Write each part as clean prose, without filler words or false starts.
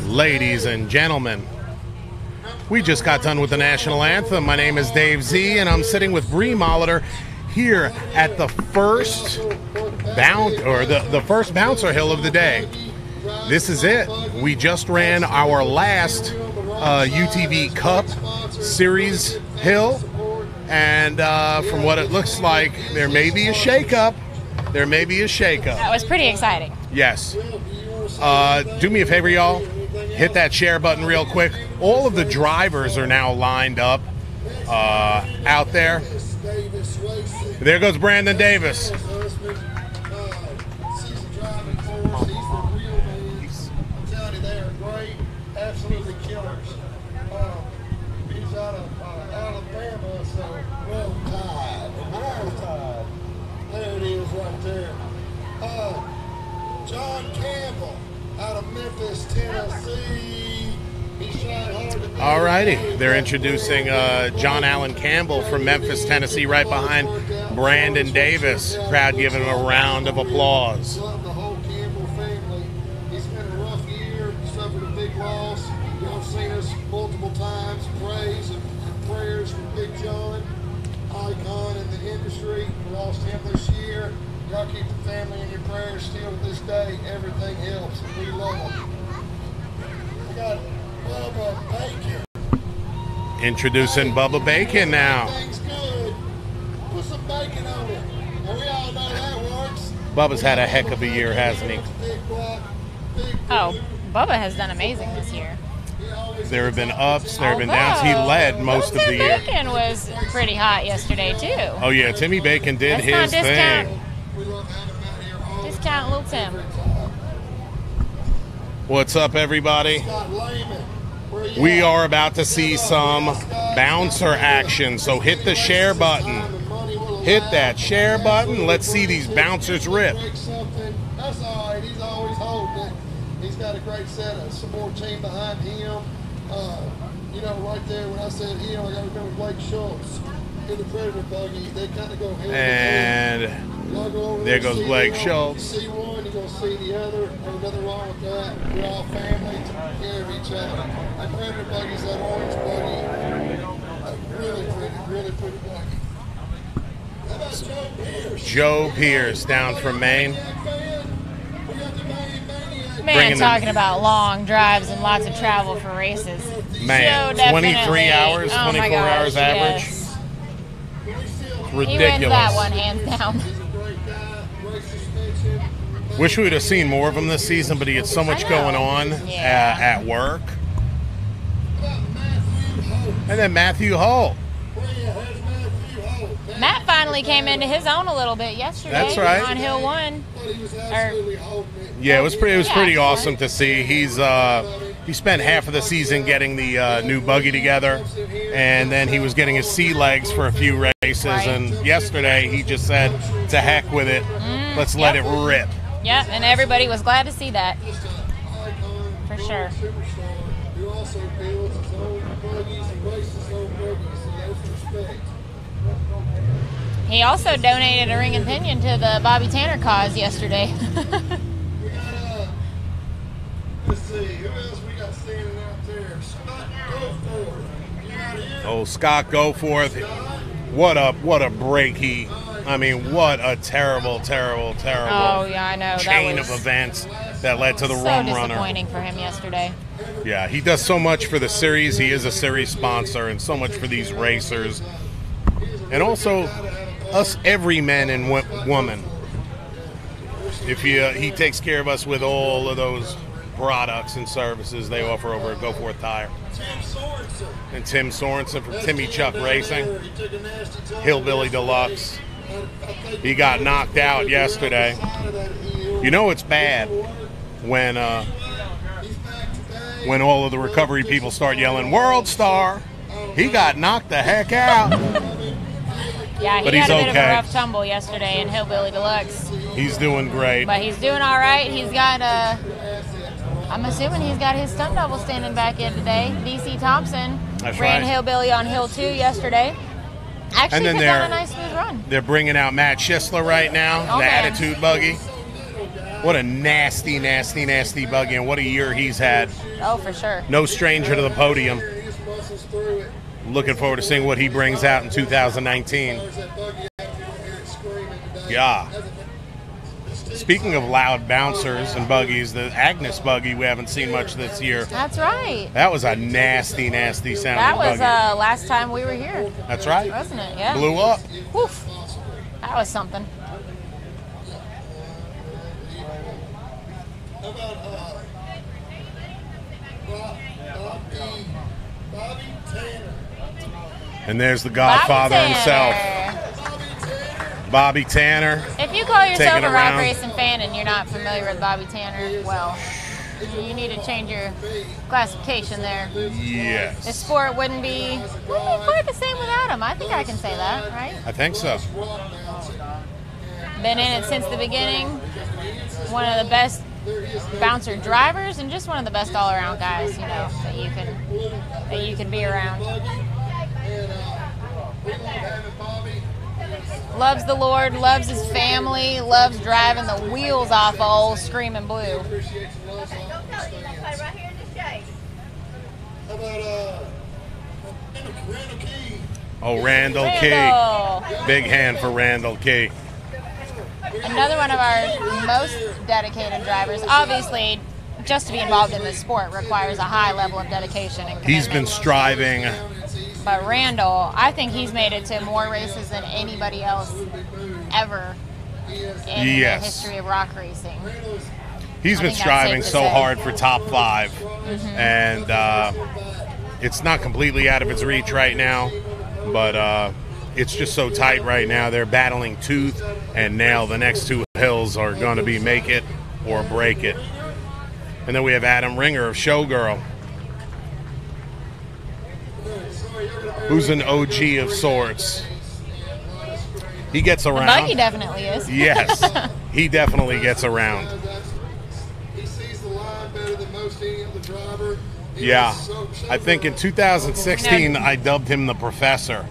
Ladies and gentlemen, we just got done with the national anthem. My name is Dave Z, and I'm sitting with Bree Molitor here at the first the first bouncer hill of the day. This is it. We just ran our last UTV Cup Series hill, and from what it looks like, there may be a shakeup. There may be a shakeup. That was pretty exciting. Yes. Do me a favor, y'all. Hit that share button real quick. All of the drivers are now lined up out there. There goes Brandon Davis. Absolutely killers. He's out of Alabama, so Roll Tide. There it is right there. John Campbell out of Memphis, Tennessee. He's trying hard to be. Alrighty, they're introducing John Allen Campbell from Memphis, Tennessee, right behind Brandon Davis. Crowd giving him a round of applause. Love the whole Campbell family. It's been a rough year. Suffered a big loss. Y'all have seen us multiple times. Praise and prayers for Big John, icon in the industry. We lost him this year. Y'all keep the family in your prayers still to this day. Everything helps, and we love them. We got Bubba Bacon. Introducing Bubba Bacon now. Everything's good. Put some bacon on it. And we all know that works. Bubba's had a heck of a year, hasn't he? Oh, Bubba has done amazing this year. There have been ups, there have been downs. He led most of the year. Bacon was pretty hot yesterday, too. Oh, yeah, Timmy Bacon did Let's his not discount. thing. Discount little Tim. What's up, everybody? We are about to see some bouncer action, so hit the share button. Hit that share button. Let's see these bouncers rip. That's all right. He's always holding it. He's got a great set of support team behind him. You know, right there when I said him, I got to remember Blake Schultz in the Predator buggy. They kind of go hand in hand. And there goes Blake Schultz. You see one, you're going to see the other. There's nothing wrong with that. We're all family, taking care of each other. That Predator buggy's that orange buggy. Really pretty buggy. How about Joe Pierce? Joe Pierce down from Maine. Man, talking about long drives and lots of travel for races. Man, 23 hours, 24 hours average. Yes. Ridiculous. He wins that one, hands down. Wish we would have seen more of him this season, but he had so much going on at work. And then Matthew Hull. Matt finally came into his own a little bit yesterday. That's right. On Hill 1. Yeah, it was pretty awesome to see. He spent half of the season getting the new buggy together, and then he was getting his sea legs for a few races. Right. And yesterday he just said, "To heck with it, let's let it rip." Yep, and everybody was glad to see that. For sure. He also donated a ring and pinion to the Bobby Tanner cause yesterday. Let's see, who else we got standing out there? Scott Goforth. You out here? Oh, Scott Goforth. What a break what a terrible Oh, yeah, I know. chain That was of events that led to the so rum runner. disappointing for him yesterday. Yeah, he does so much for the series. He is a series sponsor, and so much for these racers. And also us everymen and women. He takes care of us with all of those products and services they offer over at Goforth Tire. And Tim Sorensen from Timmy Chuck Racing. Hillbilly Deluxe. He got knocked out yesterday. You know it's bad when all of the recovery people start yelling, "World Star!" He got knocked the heck out. Yeah, he But had he's a bit of okay. a rough tumble yesterday in Hillbilly Deluxe. He's doing great. But he's doing all right. He's got I'm assuming he's got his stunt double standing back in today. DC Thompson That's ran right. Hillbilly on Hill 2 yesterday. Actually And then put down a nice smooth run. They're bringing out Matt Schisler right now, Oh, the man. Attitude Buggy. What a nasty, nasty, nasty buggy, and what a year he's had. Oh, for sure. No stranger to the podium. His muscles through it. Looking forward to seeing what he brings out in 2019. There's that buggy out there screaming today. Yeah. Speaking of loud bouncers and buggies, the Agnes buggy we haven't seen much this year. That's right. That was a nasty, nasty sounding That was buggy. last time we were here, That's right. wasn't it? Yeah. Blew up. Woof. That was something. How about Bobby Tanner? And there's the Godfather Bobby himself, Tanner. Bobby Tanner. If you call yourself Taking a it rock around. racing fan and you're not familiar with Bobby Tanner, well, you need to change your classification there. The Yes. sport wouldn't be quite the same without him. I think I can say that, right? I think so. Been in it since the beginning. One of the best bouncer drivers and just one of the best all-around guys, you know, that you can be around. Loves the Lord, loves his family, loves driving the wheels off of old Screaming Blue. How about Randall Key? Oh, Randall Randall. Key. Big hand for Randall Key. Another one of our most dedicated drivers. Obviously, just to be involved in this sport requires a high level of dedication and commitment. He's been striving. But Randall, I think he's made it to more races than anybody else ever in the Yes. history of rock racing. He's been think that's striving safe to so say. hard for top 5. And it's not completely out of its reach right now, but it's just so tight right now. They're battling tooth and nail. The next 2 hills are going to be make it or break it. And then we have Adam Ringer of Showgirl, who's an OG of sorts. He gets around. Buggy definitely is. Yes, he definitely gets around. He sees the line better than most any other driver. Yeah, I think in 2016 I dubbed him the Professor.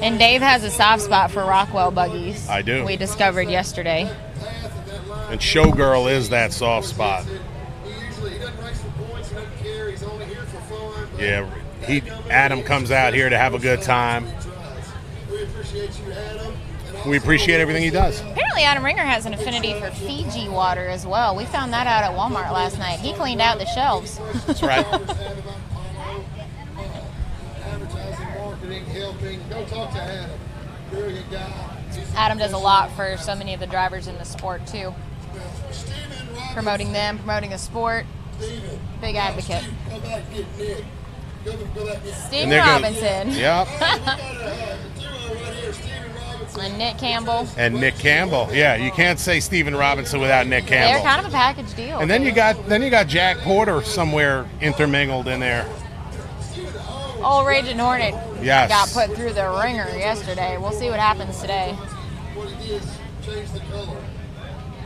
And Dave has a soft spot for Rockwell buggies. I do. We discovered yesterday. And Showgirl is that soft spot. He doesn't race for points, he doesn't care, he's only here for fun. But Yeah, Adam comes out here to have a good time. we appreciate you, Adam. We appreciate everything he does. Apparently Adam Ringer has an affinity for Fiji water as well. We found that out at Walmart last night. He cleaned out the shelves. That's right. Advertising, marketing, helping. Go talk to Adam. Very good guy. Adam does a lot for so many of the drivers in the sport too. Steven Robinson. Promoting them, promoting the sport. Steven. Big advocate. Go back and get Nick. Go back and get Stephen there goes- Robinson. Yep. We got a duo right here, Steven Robinson. And Nick Campbell. And Nick Campbell. Yeah, you can't say Stephen Robinson without Nick They're Campbell. kind of a package deal. And then you got Jack Porter somewhere intermingled in there. Old Raging Hornet Yes. got put through the ringer yesterday. We'll see what happens today. What he did is change the color.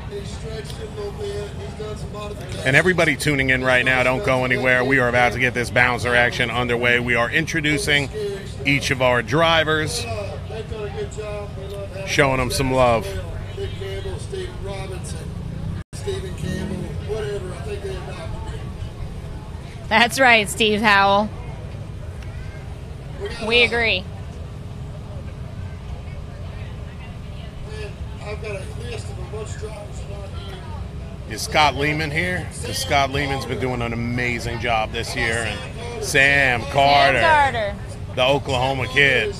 He stretched it a little bit. He's done some modifications. And everybody tuning in right now, don't go anywhere. We are about to get this bouncer action underway. We are introducing each of our drivers, They've done a good job. We love having showing them some love. Nick Campbell, Steven Robinson, Stephen Campbell, whatever. I think they adopted me. That's right, Steve Howell. We agree. Man, I've got a list of a bunch of drivers not here. Is Scott Lehman here? Because Scott Lehman's been doing an amazing job this year. And Sam Carter, Sam Carter. the Oklahoma kid.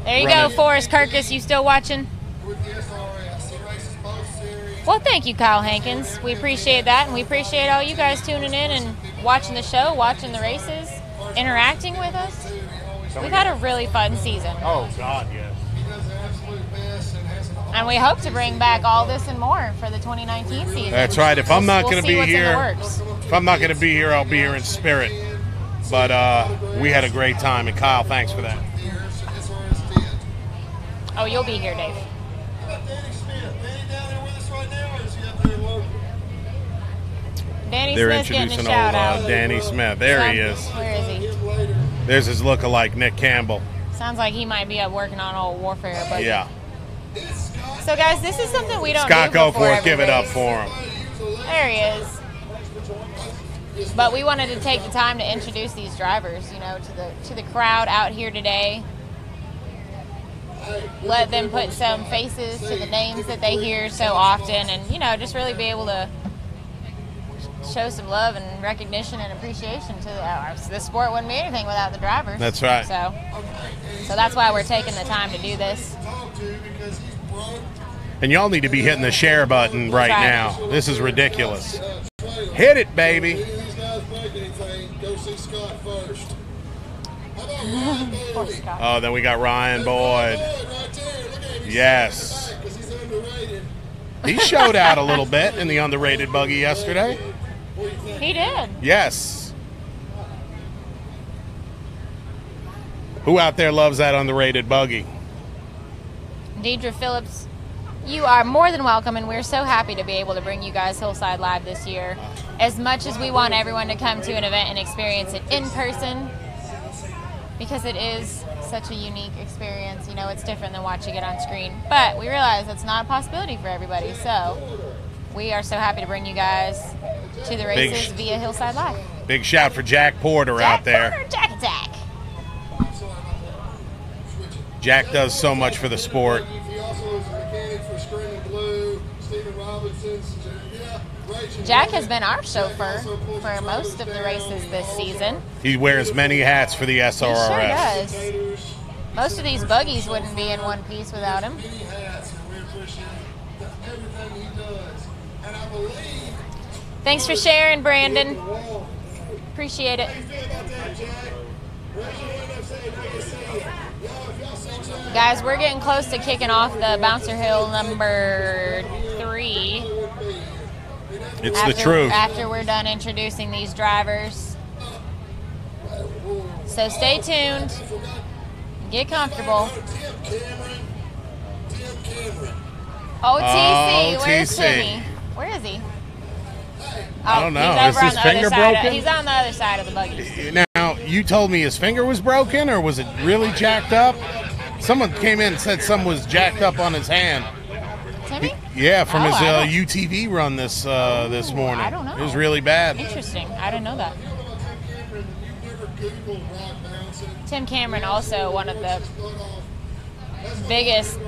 There you Running. go, Forrest Kirkus. You still watching? With the SRS. He races both series. Well, thank you, Kyle Hankins. We appreciate that, and we appreciate all you guys tuning in and watching the show, watching the races, interacting with us. We've had a really fun season, Oh, God, yes. He does the absolute best and has an and we hope to bring back all this and more for the 2019 season. That's right. If I'm not We'll going to see be what's in the here, works. if I'm not going to be here, I'll be here in spirit. But we had a great time, and Kyle, thanks for that. SRS 10. Oh, you'll be here, Dave. How about Danny Smith? Danny down there with us right now, or is he up there local? Danny They're Smith's getting a introducing shout old out. Danny Smith. There he is. Where is he? Him later. There's his lookalike, Nick Campbell. Sounds like he might be up working on old Warfare. But Yeah. It's Scott. So, guys, this is something we don't Scott, do go before for it. every Give it up race. for him. He was a There he is. But we wanted to take the time to introduce these drivers, you know, to the crowd out here today. Let them put some faces to the names that they hear so often, and, you know, just really be able to show some love and recognition and appreciation to the sport. Wouldn't be anything without the drivers. That's right. So that's why we're taking the time to do this. And y'all need to be hitting the share button right now. This is ridiculous. Hit it, baby. Go see Scott first. Poor Scott. Oh, then we got Ryan Boyd. Yes. He showed out a little bit in the underrated buggy yesterday. He did. Yes. Who out there loves that underrated buggy? Deidre Phillips, you are more than welcome, and we're so happy to be able to bring you guys Hillside Live this year. As much as we want everyone to come to an event and experience it in person, because it is such a unique experience. You know, it's different than watching it on screen. But we realize it's not a possibility for everybody. So we are so happy to bring you guys to the races via Hillside Live. Big shout for Jack Porter out there. Porter, Jack Attack. Jack does so much for the sport. He also is a mechanic for Screen and Blue, Stephen Robinson's. Jack has been our chauffeur for most of the races this season. He wears many hats for the SRRS. He sure does. Most of these buggies wouldn't be in one piece without him. Thanks for sharing, Brandon. Appreciate it. Guys, we're getting close to kicking off the Bouncer Hill number 3. It's the truth. After we're done introducing these drivers. So stay tuned. Get comfortable. Oh, TC. Where's Timmy? Where is he? I don't know. He's Is his finger broken? He's on the other side of the buggy. Now, you told me his finger was broken, or was it really jacked up? Someone came in and said something was jacked up on his hand. Timmy? Yeah, from his UTV run this morning. I don't know. It was really bad. Interesting. I didn't know that. Tim Cameron, also one of the biggest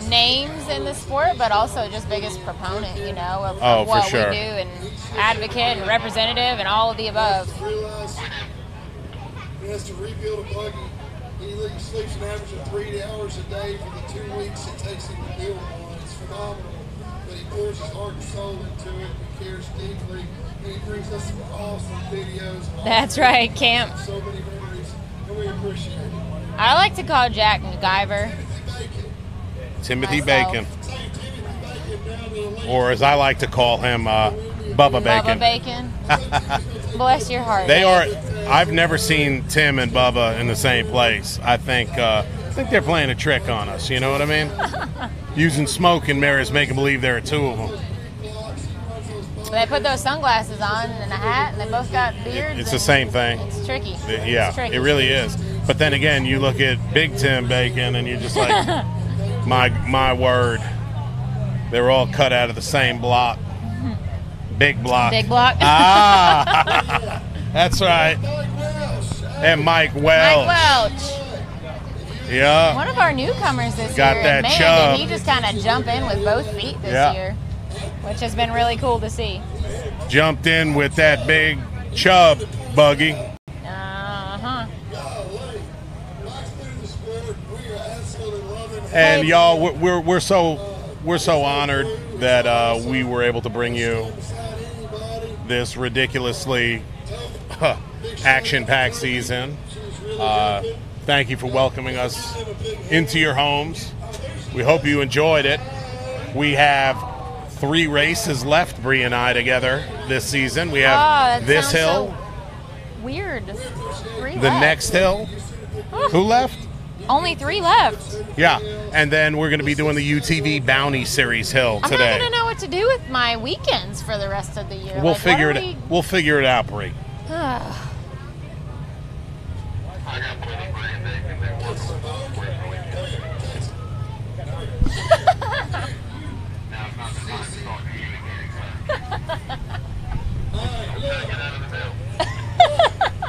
names in the sport, but also just biggest proponent, you know, of what we do, and advocate and representative and all of the above. He has to rebuild a buggy. He sleeps an average of 3 hours a day for the 2 weeks it takes him to build one. It's phenomenal. But he pours his heart and soul into it and cares deeply. And he brings us some awesome videos. That's right, Camp. So many memories, and we appreciate it. I like to call Jack MacGyver. Timothy Bacon. Or as I like to call him, Bubba Bacon. Bubba Bacon. Bless your heart. They are. I've never seen Tim and Bubba in the same place. I think they're playing a trick on us. You know what I mean? Using smoke and mirrors, making believe there are two of them. They put those sunglasses on and a hat, and they both got beards. It's the same thing. It's tricky. Yeah, it's tricky. It really is. But then again, you look at Big Tim Bacon, and you're just like, my word, they were all cut out of the same block. Big block. Big block. Ah, that's right. And Mike Welch. Mike Welch. Yeah. One of our newcomers this Got year. that and man, chub. did he just kind of jump in with both feet this year, which has been really cool to see. Jumped in with that big chub buggy. Uh-huh. And y'all, we're so honored that we were able to bring you this ridiculously action-packed season. Thank you for welcoming us into your homes. We hope you enjoyed it. We have 3 races left, Bree and I, together this season. We have this hill. So weird. 3 the left. next hill. Who left? Only 3 left. Yeah, and then we're going to be doing the UTV Bounty Series hill today. I'm not going to know what to do with my weekends for the rest of the year. We'll figure it. We'll figure it out, Bree.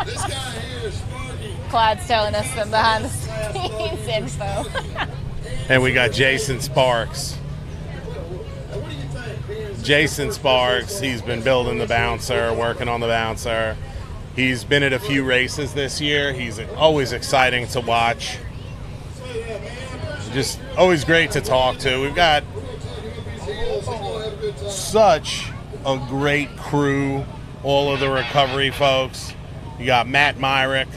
This guy here is Sparky. Clyde's telling us some behind the scenes info. And we got Jason Sparks. What do you think? Jason Sparks, he's been building the bouncer, working on the bouncer. He's been at a few races this year. He's always exciting to watch. Just always great to talk to. We've got such a great crew, all of the recovery folks. You got Matt Myrick.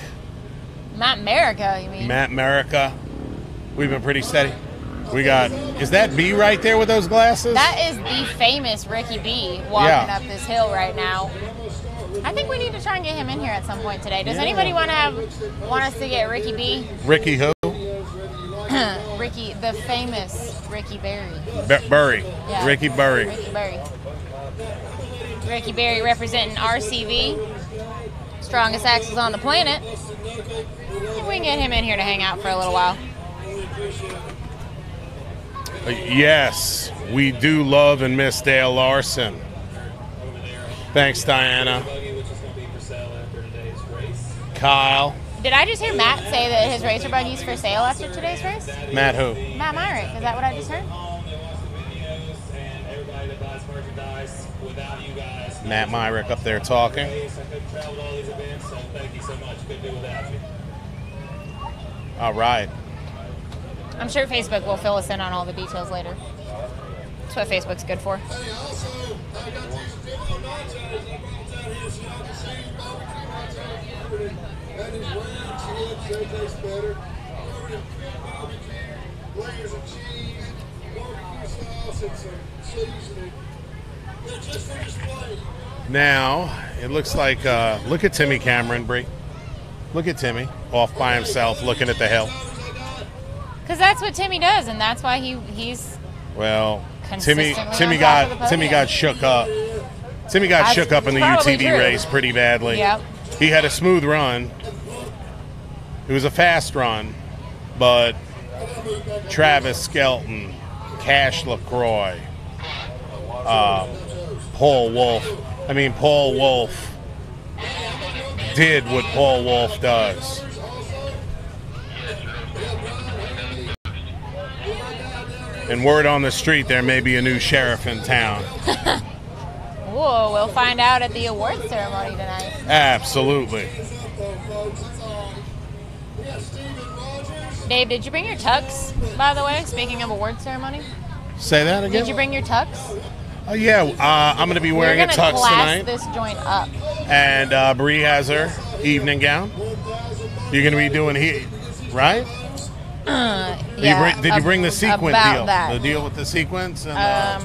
Matt America, you mean? Matt America. We've been pretty steady. We got, is that B right there with those glasses? That is the famous Ricky B walking up this hill right now. I think we need to try and get him in here at some point today. Does anybody want us to get Ricky B? Ricky who? Ricky, the famous Ricky Berry. Burry. Yeah. Ricky Burry. Ricky Berry. Ricky Berry representing RCV. Strongest axles on the planet. We can get him in here to hang out for a little while. Yes, we do love and miss Dale Larson. Thanks, Diana. Kyle. Did I just hear Matt say that his racer buggy's for sale after today's race? Matt who? Matt Myrick. Is that what I just heard? Matt Myrick up there talking. All right. I'm sure Facebook will fill us in on all the details later. That's what Facebook's good for. Hey, also, I got these demo nachos I brought down here so y'all can see barbecue nachos. That is round chips, they taste better. Covered in barbecue, layers of cheese, barbecue sauce, and some seasoning. They're just for display. Now, it looks like, look at Timmy Cameron, Bree. Look at Timmy, off by himself, looking at the hill. Because that's what Timmy does, and that's why he's Well, consistently Timmy on top of the got podium. shook up. Timmy got That's shook up in the probably UTV true. race pretty badly. Yep. He had a smooth run. It was a fast run, but Travis Skelton, Cash LaCroix, Paul Wolf did what Paul Wolf does. And word on the street, there may be a new sheriff in town. Whoa, we'll find out at the awards ceremony tonight. Absolutely. Dave, did you bring your tux, by the way, speaking of awards ceremony? Say that again? Did you bring your tux? Yeah, I'm going to be wearing a We're tux gonna class tonight. this joint up. And Bree has her evening gown. You're going to be doing right? Did you bring the sequin about deal? that. The deal with the sequence? And,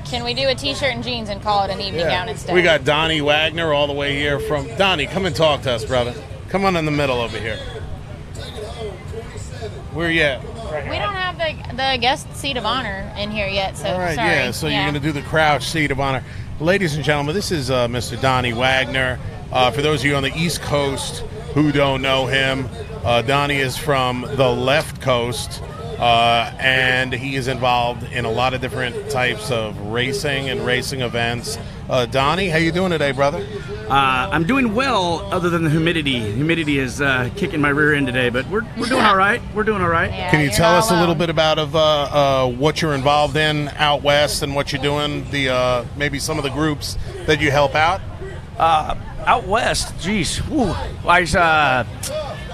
Can we do a t-shirt and jeans and call it an evening gown instead? We got Donnie Wagner all the way here from... Donnie, come and talk to us, brother. Come on in the middle over here. Where you at? We don't have the guest seat of honor in here yet, so All right, sorry. yeah, so you're going to do the crouch seat of honor. Ladies and gentlemen, this is Mr. Donnie Wagner. For those of you on the East Coast who don't know him, Donnie is from the left coast, and he is involved in a lot of different types of racing and racing events. Donnie, how you doing today, brother? I'm doing well, other than the humidity. Humidity is kicking my rear end today, but we're doing all right. We're doing all right. Yeah, Can you you're tell not us a little alone. bit about what you're involved in out west and what you're doing? The maybe some of the groups that you help out. Out west, geez. Whew.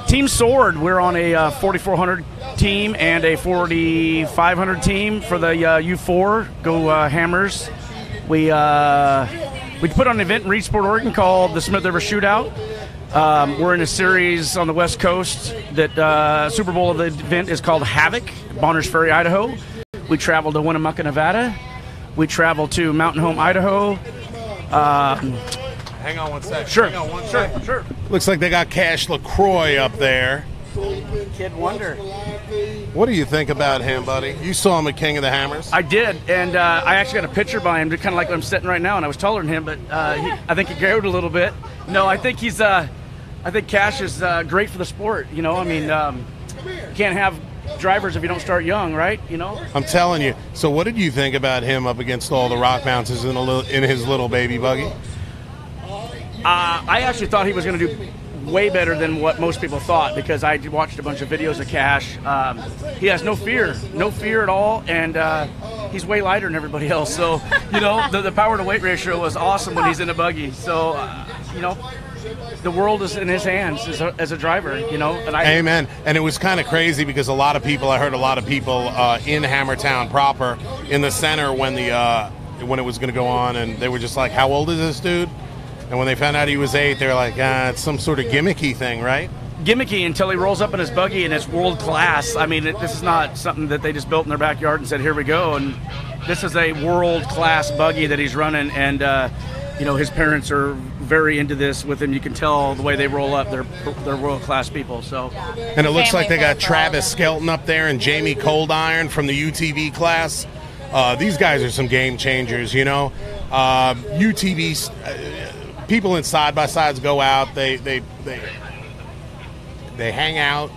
Team Sword, we're on a 4400 team and a 4500 team for the U4. Go Hammers. We put on an event in Reedsport, Oregon called the Smith River Shootout. We're in a series on the West Coast that Super Bowl of the event is called Havoc, Bonners Ferry, Idaho. We travel to Winnemucca, Nevada. We travel to Mountain Home, Idaho. Hang on one second. Sure, Hang on one second. sure. Looks like they got Cash LaCroix up there. Kid Wonder. What do you think about him, buddy? You saw him at King of the Hammers. I did, and I actually got a picture by him, kind of like I'm sitting right now, and I was taller than him, but I think he grew a little bit. No, I think Cash is great for the sport. You know, I mean, you can't have drivers if you don't start young, right? You know. I'm telling you. So what did you think about him up against all the rock bounces in his little baby buggy? I actually thought he was going to do way better than what most people thought, because I watched a bunch of videos of Cash. He has no fear at all, and he's way lighter than everybody else. So, you know, the power to weight ratio was awesome when he's in a buggy. So, you know, the world is in his hands as a driver, you know. And Amen. And it was kind of crazy because I heard a lot of people in Hammertown proper in the center when it was going to go on, and they were just like, how old is this dude? And when they found out he was 8, they were like, it's some sort of gimmicky thing, right? Gimmicky until he rolls up in his buggy and it's world class. I mean, this is not something that they just built in their backyard and said, here we go. And this is a world class buggy that he's running. And, you know, his parents are very into this with him. You can tell the way they roll up. They're world class people. So. And it looks like they got Travis Skelton up there and Jamie Coldiron from the UTV class. These guys are some game changers, you know. UTVs. People in side-by-sides go out, they hang out.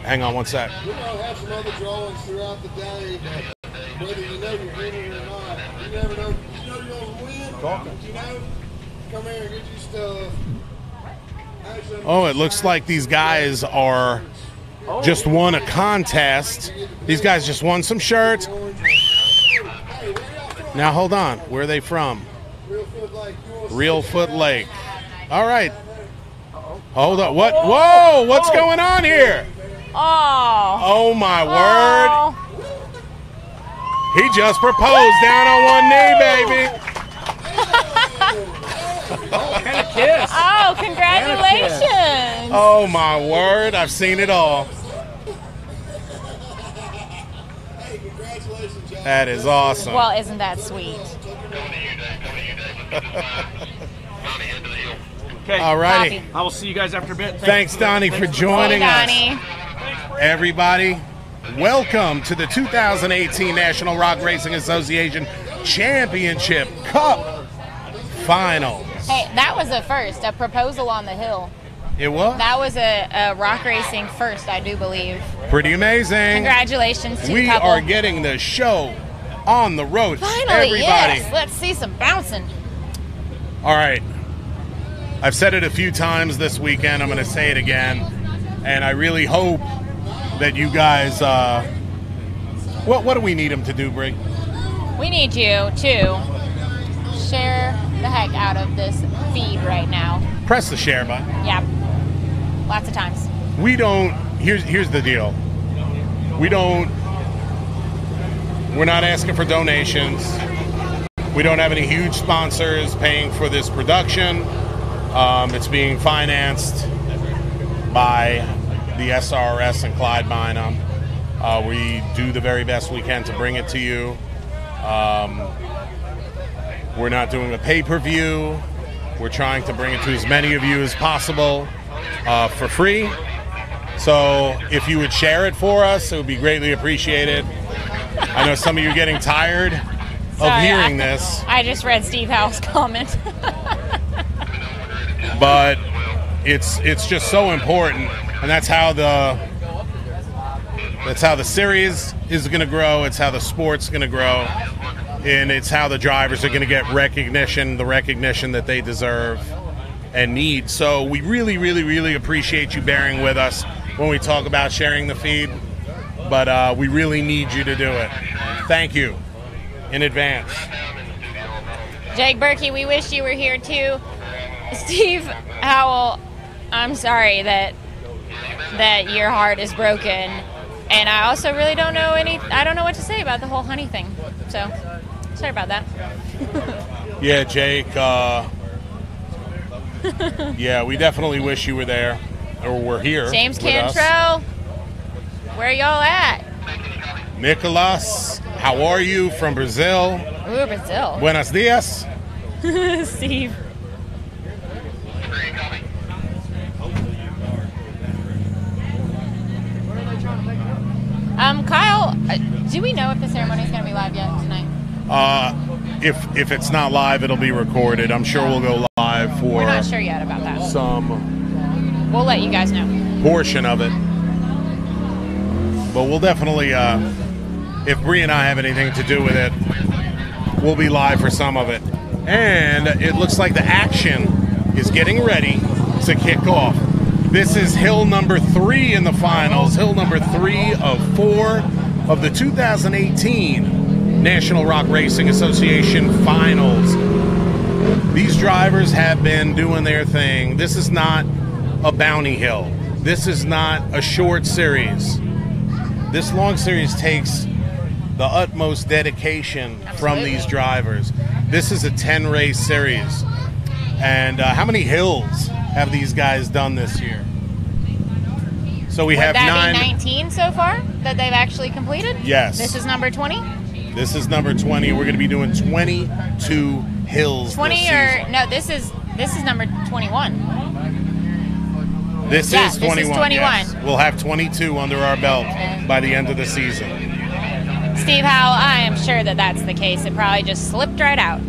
Hang on one sec. We're going to have some other drawings throughout the day, but whether you know you're winning or not, you never know. You know you're going to win. Talking. You know, come here and get your stuff. Oh, it looks like these guys are just won a contest. These guys just won some shirts. Now, hold on. Where are they from? Reelfoot Lake. All right. Hold on. What? Whoa! What's going on here? Oh my word! He just proposed down on one knee, baby. And a kiss. Oh, congratulations! Oh my word! I've seen it all. That is awesome. Well, isn't that sweet? Okay. All righty. Copy. I will see you guys after a bit. Thanks, Donnie, for joining Hey, us. Donnie. Everybody, welcome to the 2018 National Rock Racing Association Championship Cup Finals. Hey, that was a first, a proposal on the hill. It was? That was a rock racing first, I do believe. Pretty amazing. Congratulations to the We couple. are getting the show on the road. Finally, Everybody. yes. Let's see some bouncing. All right. I've said it a few times this weekend. I'm going to say it again. And I really hope that you guys, what do we need them to do, Brig? We need you to share the heck out of this feed right now. Press the share button. Yeah. Lots of times. We don't, here's the deal. We're not asking for donations. We don't have any huge sponsors paying for this production. It's being financed by the SRS and Clyde Bynum. We do the very best we can to bring it to you. We're not doing a pay-per-view. We're trying to bring it to as many of you as possible for free. So if you would share it for us, it would be greatly appreciated. I know some of you are getting tired of hearing this. I just read Steve Howe's comment. But it's just so important, and that's how the series is going to grow. It's how the sport's going to grow, and it's how the drivers are going to get recognition, the recognition that they deserve and need. So we really, really, really appreciate you bearing with us when we talk about sharing the feed, but we really need you to do it. Thank you in advance. Jake Berkey, we wish you were here too. Steve Howell, I'm sorry that your heart is broken, and I also really don't know what to say about the whole honey thing. So, sorry about that. Yeah, Jake. Yeah, we definitely wish you were there, or were here. James with us. Cantrell, where y'all at? Nicholas, how are you from Brazil? Ooh, Brazil. Buenos dias. Steve. Kyle, do we know if the ceremony is going to be live yet tonight? If it's not live, it'll be recorded. I'm sure we'll go live for We're not sure yet about that. some We'll let you guys know. portion of it. But we'll definitely, if Bree and I have anything to do with it, we'll be live for some of it. And it looks like the action is getting ready to kick off. This is hill number 3 in the finals, hill number 3 of 4 of the 2018 National Rock Racing Association Finals. These drivers have been doing their thing. This is not a bounty hill. This is not a short series. This long series takes the utmost dedication from these drivers. This is a 10-race series. And how many hills have these guys done this year? So we have 9. Would that be 19 so far that they've actually completed? Yes. This is number 20? This is number 20. We're going to be doing 22 hills 20 this or season. no, this is number 21. This Yeah, is 21. this is 21. Yes. We'll have 22 under our belt by the end of the season. Steve Howell, I am sure that that's the case. It probably just slipped right out.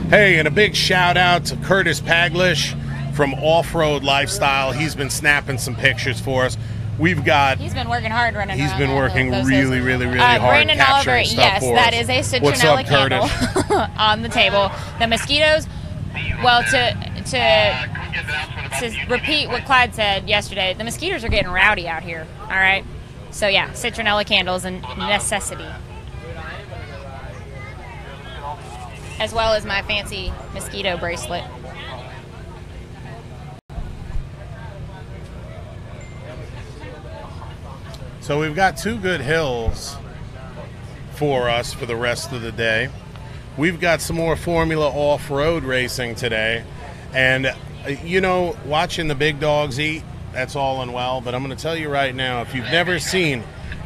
Hey, and a big shout out to Curtis Paglish from Offroad Lifestyle. He's been snapping some pictures for us. We've got. He's been working hard running He's around been that working those really, hills. really, really hard Brandon capturing Oliver, stuff yes, for that us. is a What's up, citronella candle Curtis? on the table. The mosquitoes, well, to repeat what Clyde said yesterday, the mosquitoes are getting rowdy out here, all right? So, yeah, citronella candles a necessity. As well as my fancy mosquito bracelet. So we've got 2 good hills for us for the rest of the day. We've got some more Formula off-road racing today. And, you know, watching the big dogs eat, that's all and well. But I'm going to tell you right now, if you've never seen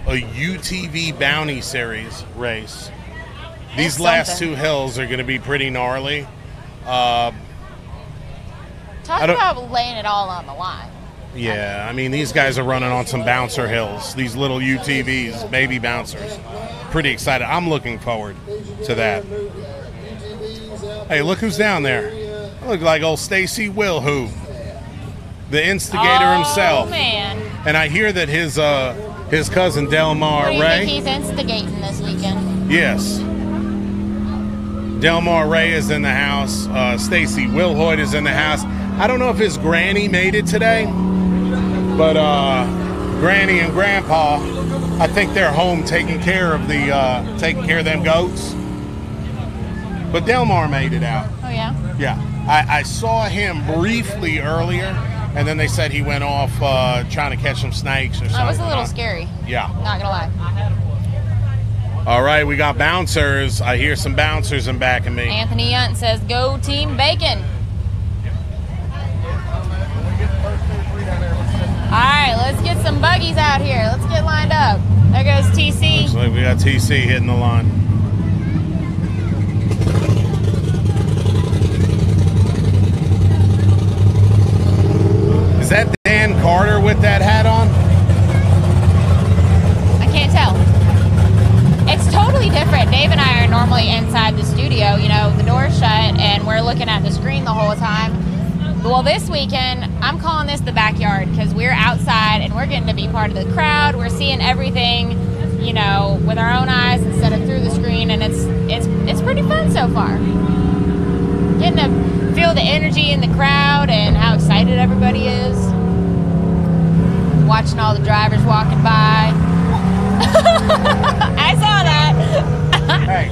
a UTV Bounty Series race, these last 2 hills are going to be pretty gnarly. Talk about laying it all on the line. Yeah, I mean, these guys are running on some bouncer hills, these little UTVs, baby bouncers. Pretty excited. I'm looking forward to that. Hey, look who's down there. Look like old Stacy Wilhu, the instigator himself. Oh, man. And I hear that his cousin Delmar What do you Ray. think he's instigating this weekend? Yes. Delmar Ray is in the house. Stacy Wilhoit is in the house. I don't know if his granny made it today, but Granny and Grandpa, I think they're home taking care of them goats. But Delmar made it out. Oh, yeah? Yeah. I saw him briefly earlier, and then they said he went off trying to catch some snakes or something. That was a little scary. Yeah. Not gonna lie. All right, we got bouncers. I hear some bouncers in back of me. Anthony Yunt says, "Go Team Bacon." All right, let's get some buggies out here. Let's get lined up. There goes TC. Looks like we got TC hitting the line. Is that Dan Carter with that hat on? I can't tell. It's totally different. Dave and I are normally inside the studio. You know, the door's shut and we're looking at the screen the whole time. Well, this weekend, I'm calling this the backyard because we're outside and we're getting to be part of the crowd. We're seeing everything, you know, with our own eyes instead of through the screen, and it's pretty fun so far. Getting to feel the energy in the crowd and how excited everybody is. Watching all the drivers walking by. I saw that. Hey,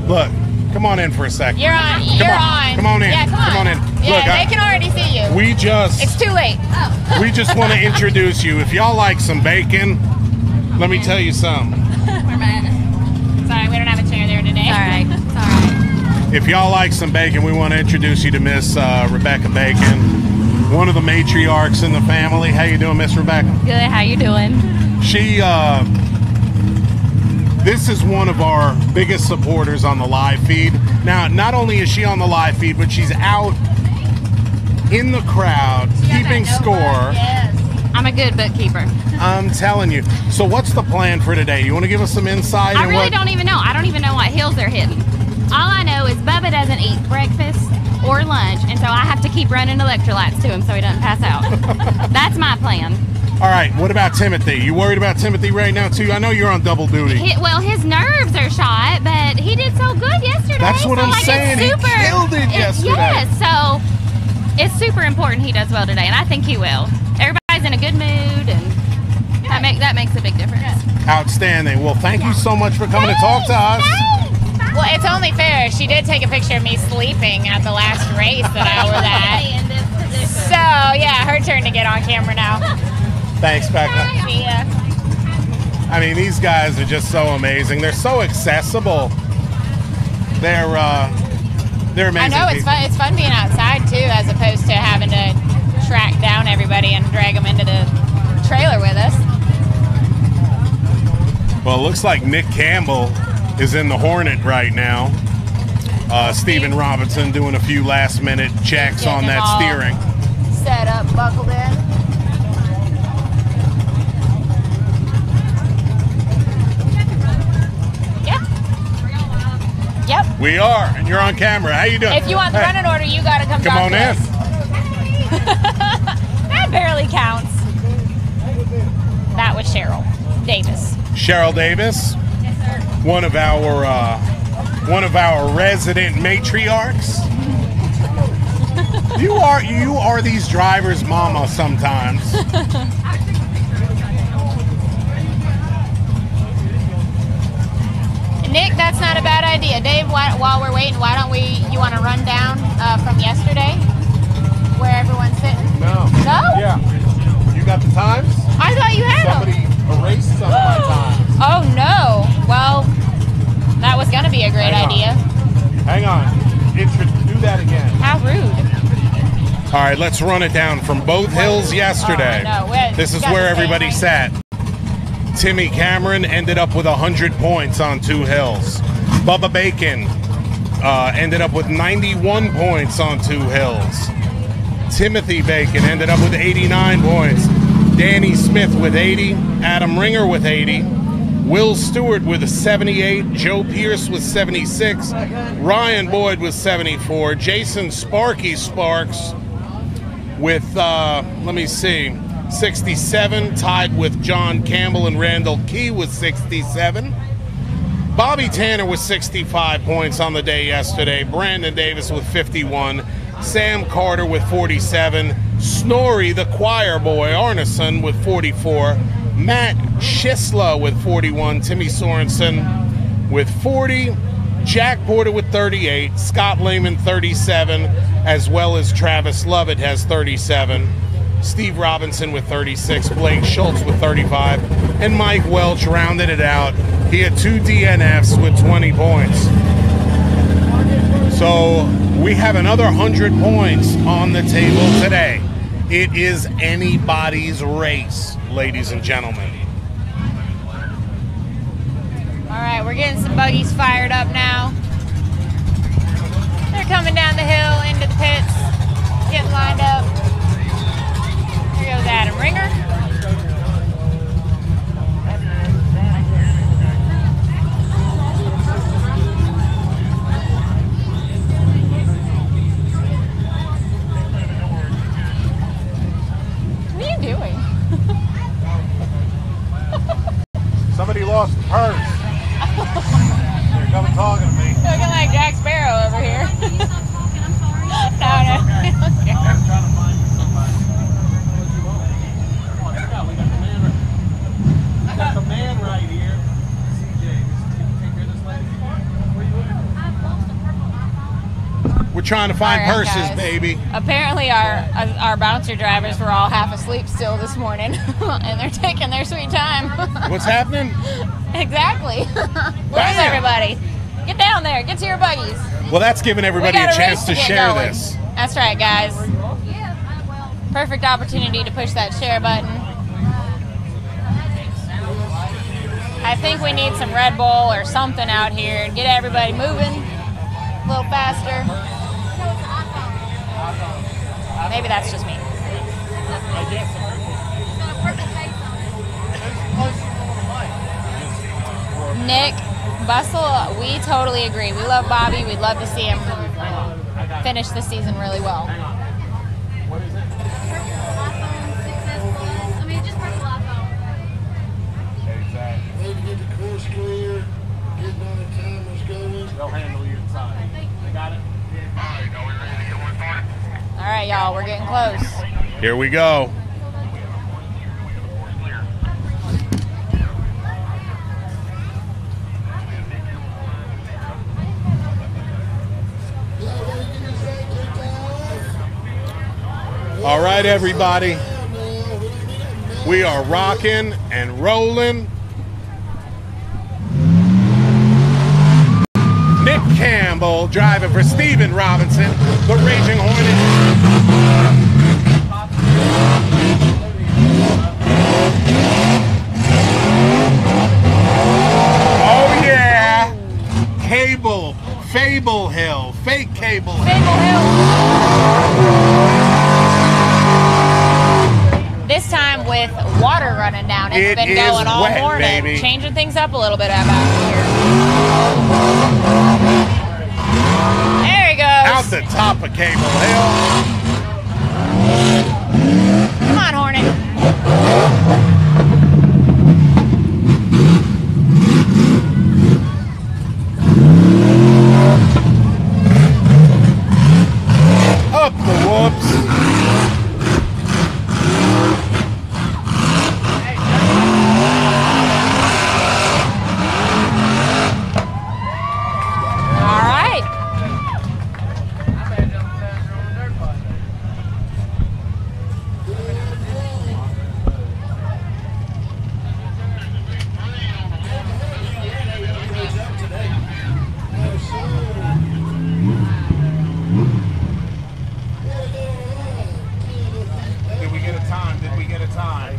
look, come on in for a second. You're on. You're on. Come on in. Yeah, come on. in. Yeah, Look, they can already see you. It's too late. Oh. We just want to introduce you. If y'all like some bacon, let me tell you something. Where am I at? Sorry, we don't have a chair there today. All right. It's all right. If y'all like some bacon, we want to introduce you to Miss Rebecca Bacon, one of the matriarchs in the family. How you doing, Miss Rebecca? Good. How you doing? She, this is one of our biggest supporters on the live feed. Now, not only is she on the live feed, but she's out in the crowd, keeping score. Yes. I'm a good bookkeeper. I'm telling you. So what's the plan for today? You want to give us some insight? I really don't even know. I don't even know what hills they're hitting. All I know is Bubba doesn't eat breakfast or lunch, and so I have to keep running electrolytes to him so he doesn't pass out. That's my plan. All right, what about Timothy? You worried about Timothy right now, too? I know you're on double duty. Well, his nerves are shot, but he did so good yesterday. That's what so, I'm saying. He killed it yesterday. Yes, so it's super important he does well today, and I think he will. Everybody's in a good mood, and that makes a big difference. Outstanding. Well, thank you so much for coming to talk to us. Well, it's only fair. She did take a picture of me sleeping at the last race that I was at. So, yeah, her turn to get on camera now. Thanks, Becca. See ya. I mean, these guys are just so amazing. They're so accessible. They're amazing. I know, it's fun. It's fun being outside, too, as opposed to having to track down everybody and drag them into the trailer with us. Well, it looks like Nick Campbell is in the Hornet right now. Stephen Robinson doing a few last-minute checks on that steering. Set up, buckled in. Yep. We are, and you're on camera. How you doing? If you want the running order, you got to come on to in. us. That barely counts. That was Cheryl Davis. Cheryl Davis, one of our resident matriarchs. You are these drivers' mama sometimes. Nick, that's not a bad idea. Dave, while we're waiting, why don't you want to run down from yesterday where everyone's sitting? No. No? Yeah. You got the times? I thought you had Somebody erased some of my times. Oh, no. Well, that was going to be a great idea. Hang on. Do that again. How rude. All right, let's run it down from both hills yesterday. Oh, no. This is where everybody sat. Timmy Cameron ended up with 100 points on 2 hills. Bubba Bacon ended up with 91 points on 2 hills. Timothy Bacon ended up with 89 points. Danny Smith with 80. Adam Ringer with 80. Will Stewart with 78. Joe Pierce with 76. Ryan Boyd with 74. Jason Sparky Sparks with, 67, tied with John Campbell and Randall Key with 67. Bobby Tanner with 65 points on the day yesterday. Brandon Davis with 51. Sam Carter with 47. Snorri, the choir boy, Arneson with 44. Matt Schisla with 41. Timmy Sorensen with 40. Jack Porter with 38. Scott Lehman 37, as well as Travis Lovett has 37. Steve Robinson with 36, Blake Schultz with 35, and Mike Welch rounded it out. He had 2 DNFs with 20 points. So we have another 100 points on the table today. It is anybody's race, ladies and gentlemen. All right, we're getting some buggies fired up now. They're coming down the hill into the pits, getting lined up. Here goes Adam Ringer. What are you doing? Somebody lost the purse. They're coming talking to me. Looking like Jack Sparrow over here. No. Got the man right here. CJ, can you take care of this lady? Where you at? We're trying to find All right, purses, guys. baby. Apparently our bouncer drivers were all half asleep still this morning, and they're taking their sweet time. What's happening? Exactly. Where's everybody? Get down there. Get to your buggies. Well, that's giving everybody a chance to share going. this. That's right, guys. Perfect opportunity to push that share button. I think we need some Red Bull or something out here to get everybody moving a little faster. Maybe that's just me. Nick, Bustle, we totally agree. We love Bobby. We'd love to see him finish the season really well. iPhone 6s Plus. I mean, Way to get the course clear, getting all the timers going. They'll handle you inside. They got it? All right, y'all, we're getting close. Here we go. All right, everybody. We are rocking and rolling. Nick Campbell driving for Steven Robinson, the Raging Hornet. Oh yeah, Fable Hill, fake Cable Hill. Fable Hill. This time with water running down. It's been going all wet, morning, baby. changing things up a little bit out here. There he goes. Out the top of Cable Hill. Come on, Hornet. Up the whoops. All right. Did we get a time? Did we get a time?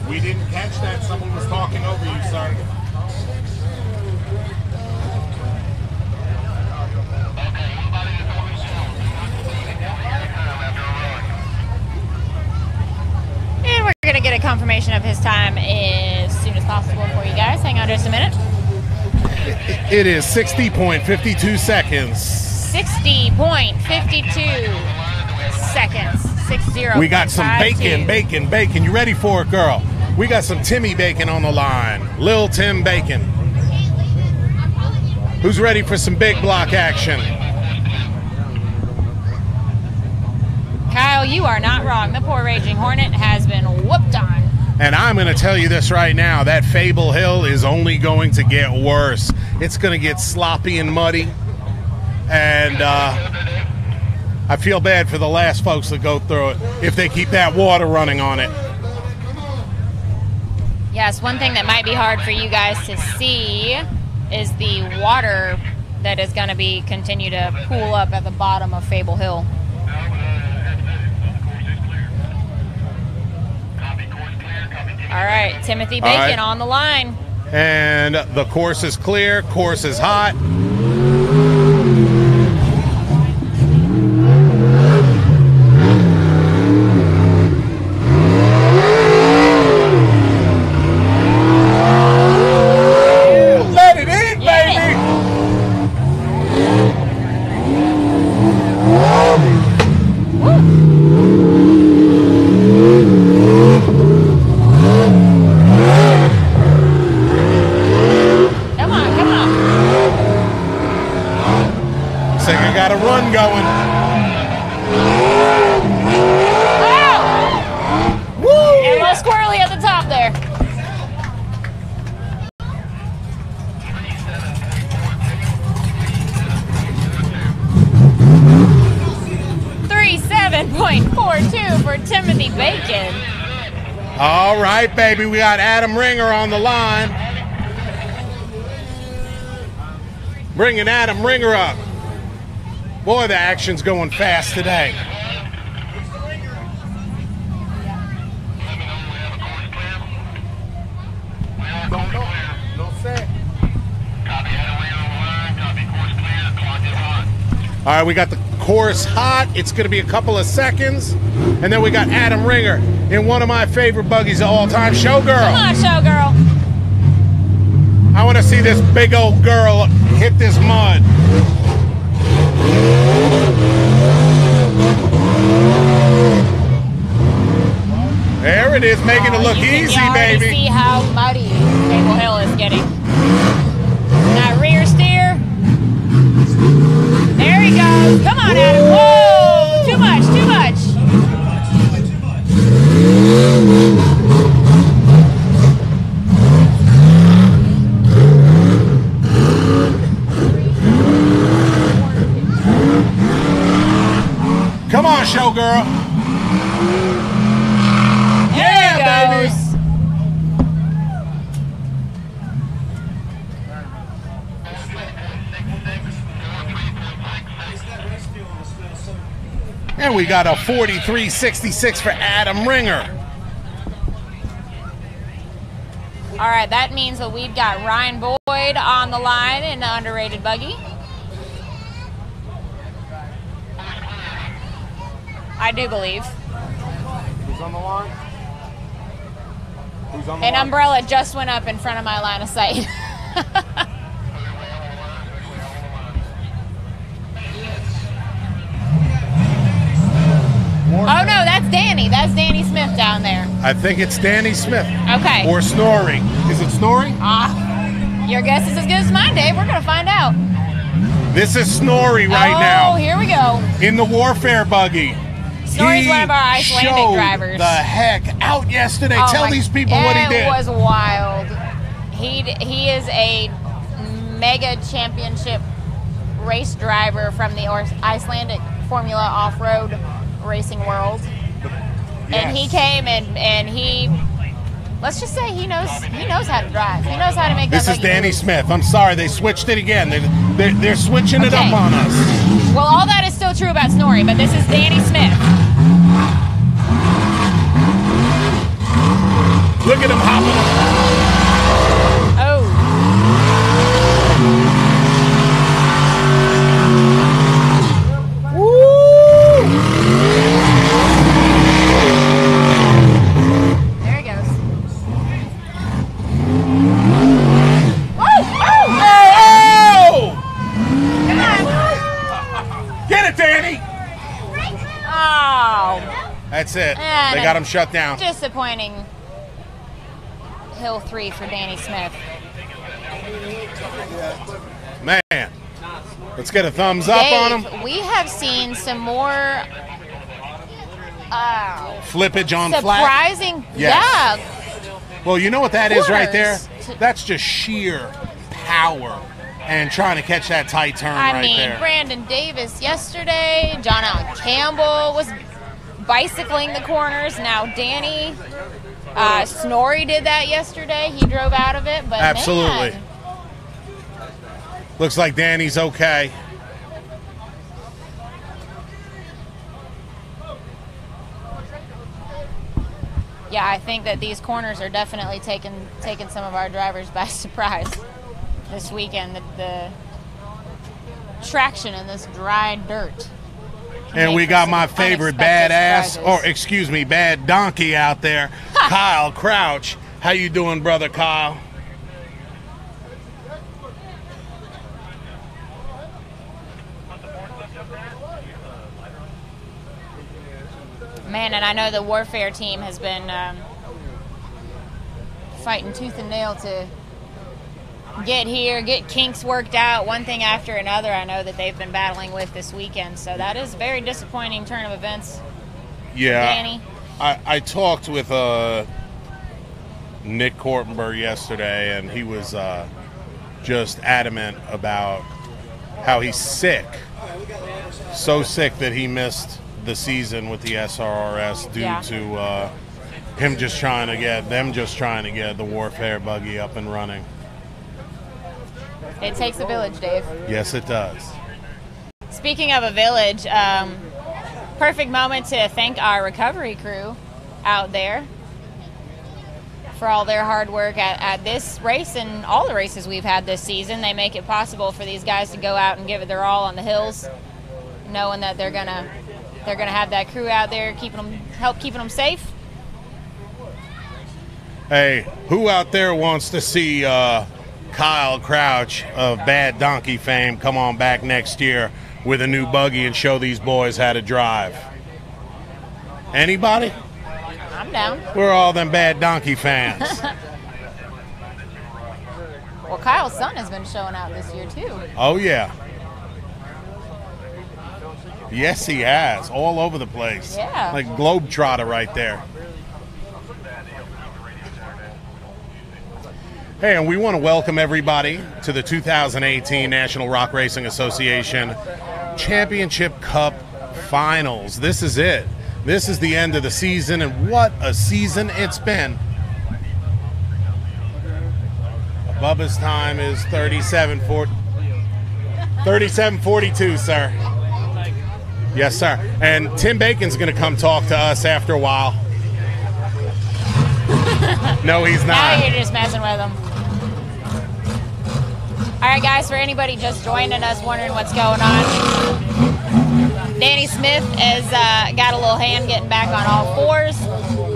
We didn't catch that. Someone was talking over you, sir. And we're going to get a confirmation of his time as soon as possible for you guys. Hang on just a minute. It is 60.52 seconds. 60.52 seconds. 60. We got some bacon. You ready for it, girl? We got some Timmy Bacon on the line. Lil Tim Bacon. Who's ready for some big block action? Kyle, you are not wrong. The poor Raging Hornet has been whooped on. And I'm going to tell you this right now. That Fable Hill is only going to get worse. It's going to get sloppy and muddy. And I feel bad for the last folks that go through it if they keep that water running on it. Yes, one thing that might be hard for you guys to see is the water that is going to be continue to pool up at the bottom of Fable Hill. All right, Timothy Bacon on the line. And the course is clear. Course is hot. Let it in, baby. Come on. Looks like I got a run going. Oh! Woo! And a little squirrely at the top there. .42 for Timothy Bacon. All right, baby. We got Adam Ringer on the line. Bringing Adam Ringer up. Boy, the action's going fast today. No set. All right, we got the course hot. It's going to be a couple of seconds. And then we got Adam Ringer in one of my favorite buggies of all time, Showgirl. Come on, Showgirl. I want to see this big old girl hit this mud. There it is, making it look easy, you can already baby. see how muddy Maple Hill is getting. That rear steer. There he goes. Come on, Adam. Whoa! Too much, too much. Come on, showgirl. There he baby. goes. And we got a 43.66 for Adam Ringer. All right, that means that we've got Ryan Boyd on the line in the underrated buggy. I do believe. Who's on the line? Who's on the An line? umbrella just went up in front of my line of sight. Oh no, that's Danny. That's Danny Smith down there. I think it's Danny Smith. Okay. Or Snorri. Is it Snorri? Your guess is as good as mine, Dave. We're gonna find out. This is Snorri right Oh, now here we go. in the Warfare buggy. Snorri's He one of our Icelandic showed drivers. the heck out yesterday. Oh Tell my- these people what he did. It was wild. He is a mega championship race driver from the Icelandic Formula Offroad racing world. And he Yes. came and he, let's just say he knows how to drive. He knows how to make This that is buggy Danny move. Smith. I'm sorry, they switched it again. They're switching it Okay. up on us. Well, all that is still true about Snorri, but this is Danny Smith. Look at him hopping. Oh. There he goes. Oh! Come on. Get it, Danny! Oh. That's it. And They got him shut down. Disappointing Hill 3 for Danny Smith. Man, let's get a thumbs up on him. We have seen some more Flippage on flat. surprising. Yes. Yeah. Well, you know what that is right there? Corners. That's just sheer power and trying to catch that tight turn I right mean, there. Brandon Davis yesterday, John Allen Campbell was bicycling the corners. Now Danny, Snorri did that yesterday. He drove out of it, but Absolutely. man, Looks like Danny's okay. yeah, I think that these corners are definitely taking some of our drivers by surprise this weekend. The traction in this dry dirt. And we Make got some my favorite unexpected badass, surprises. or excuse me, bad donkey out there, Kyle Crouch. How you doing, brother Kyle? Man, and I know the Warfare team has been fighting tooth and nail to get here, get kinks worked out, one thing after another. I know that they've been battling with this weekend, so that is a very disappointing turn of events. Yeah. Danny? I talked with Nick Kortenberg yesterday, and he was just adamant about how he's sick. So sick that he missed the season with the SRRS due Yeah. to them just trying to get the Warfare buggy up and running. It takes a village, Dave. Yes, it does. Speaking of a village, perfect moment to thank our recovery crew out there for all their hard work at this race and all the races we've had this season. They make it possible for these guys to go out and give it their all on the hills, knowing that they're gonna have that crew out there keeping them safe. Hey, who out there wants to see Kyle Crouch of Bad Donkey fame come on back next year with a new buggy and show these boys how to drive? Anybody? I'm down. We're all them bad donkey fans. Well, Kyle's son has been showing out this year, too. Oh, yeah. Yes, he has. All over the place. Yeah. Like Globetrotter right there. Hey, and we want to welcome everybody to the 2018 National Rock Racing Association Championship Cup Finals. This is it. This is the end of the season, and what a season it's been. Bubba's time is 37:42, sir. Yes, sir. And Tim Bacon's going to come talk to us after a while. No, he's not. Now you're just messing with him. All right, guys, for anybody just joining us wondering what's going on, Danny Smith has got a little hand getting back on all fours.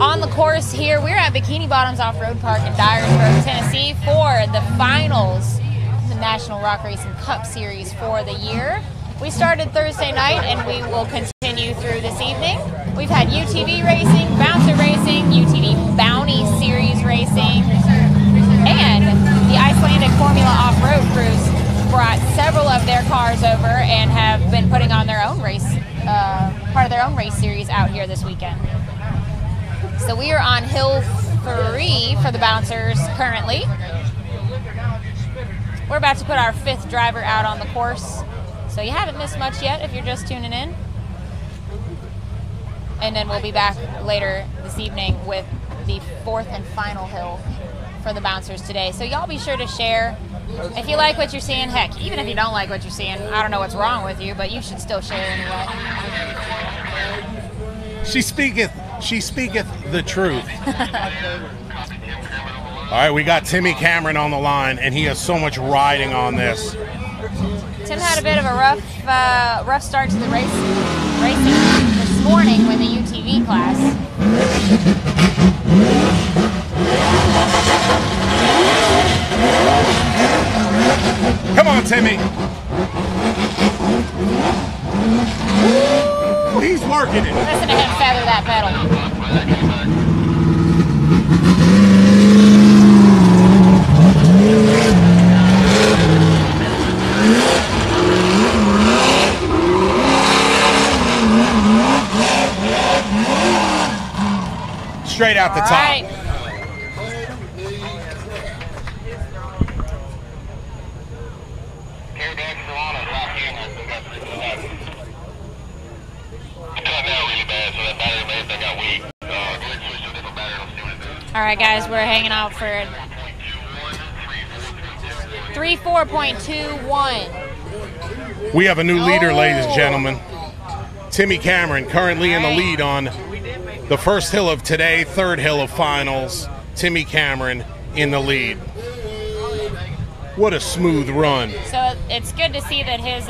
On the course here, we're at Bikini Bottoms Off-Road Park in Dyersburg, Tennessee for the finals of the National Rock Racing Cup Series for the year. We started Thursday night and we will continue through this evening. We've had UTV racing, bouncer racing, UTV Bounty Series racing, and the Icelandic Formula Off-Road crews brought several of their cars over and have been putting on their own race, part of their own race series out here this weekend. So we are on Hill 3 for the bouncers currently. We're about to put our 5th driver out on the course. So you haven't missed much yet if you're just tuning in. And then we'll be back later this evening with the 4th and final hill for the bouncers today. So y'all be sure to share. If you like what you're seeing, heck, even if you don't like what you're seeing, I don't know what's wrong with you, but you should still share anyway. She speaketh the truth. All right, we got Timmy Cameron on the line, and he has so much riding on this. Tim had a bit of a rough start to the racing this morning with the UTV class. Come on, Timmy. Woo, he's working it. Listen to him feather that pedal. Straight out the top. Right. All right, guys, we're hanging out for 3.4.21. We have a new leader, ladies and gentlemen. Timmy Cameron currently in the lead on the first hill of today, 3rd hill of finals. Timmy Cameron in the lead. What a smooth run. So it's good to see that his,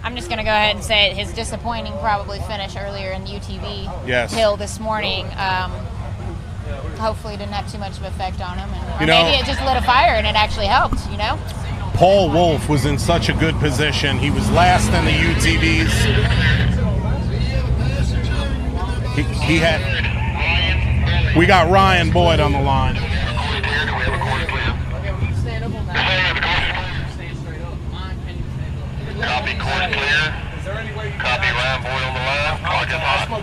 I'm just going to go ahead and say it, his disappointing probably finish earlier in the UTV hill this morning hopefully didn't have too much of an effect on him. And, maybe it just lit a fire and it actually helped, you know? Paul Wolf was in such a good position. He was last in the UTVs. We got Ryan Boyd on the line. Copy, course clear. Copy, Ryan Boyd on the line. Target hot.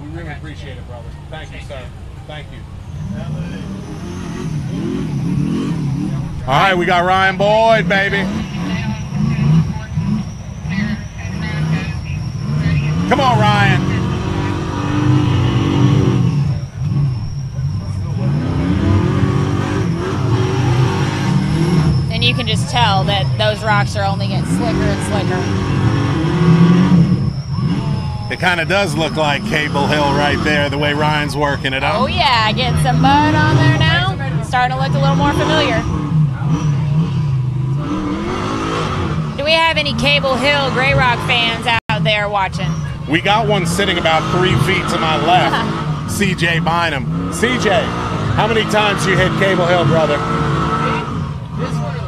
We really appreciate it, brother. Thank you, sir. Thank you. All right, we got Ryan Boyd, baby. Come on, Ryan. And you can just tell that those rocks are only getting slicker and slicker. It kind of does look like Cable Hill right there, the way Ryan's working it up. Oh yeah, getting some mud on there now. Starting to look a little more familiar. Do we have any Cable Hill Grey Rock fans out there watching? We got one sitting about 3 feet to my left, CJ Bynum. CJ, how many times you hit Cable Hill, brother? This one is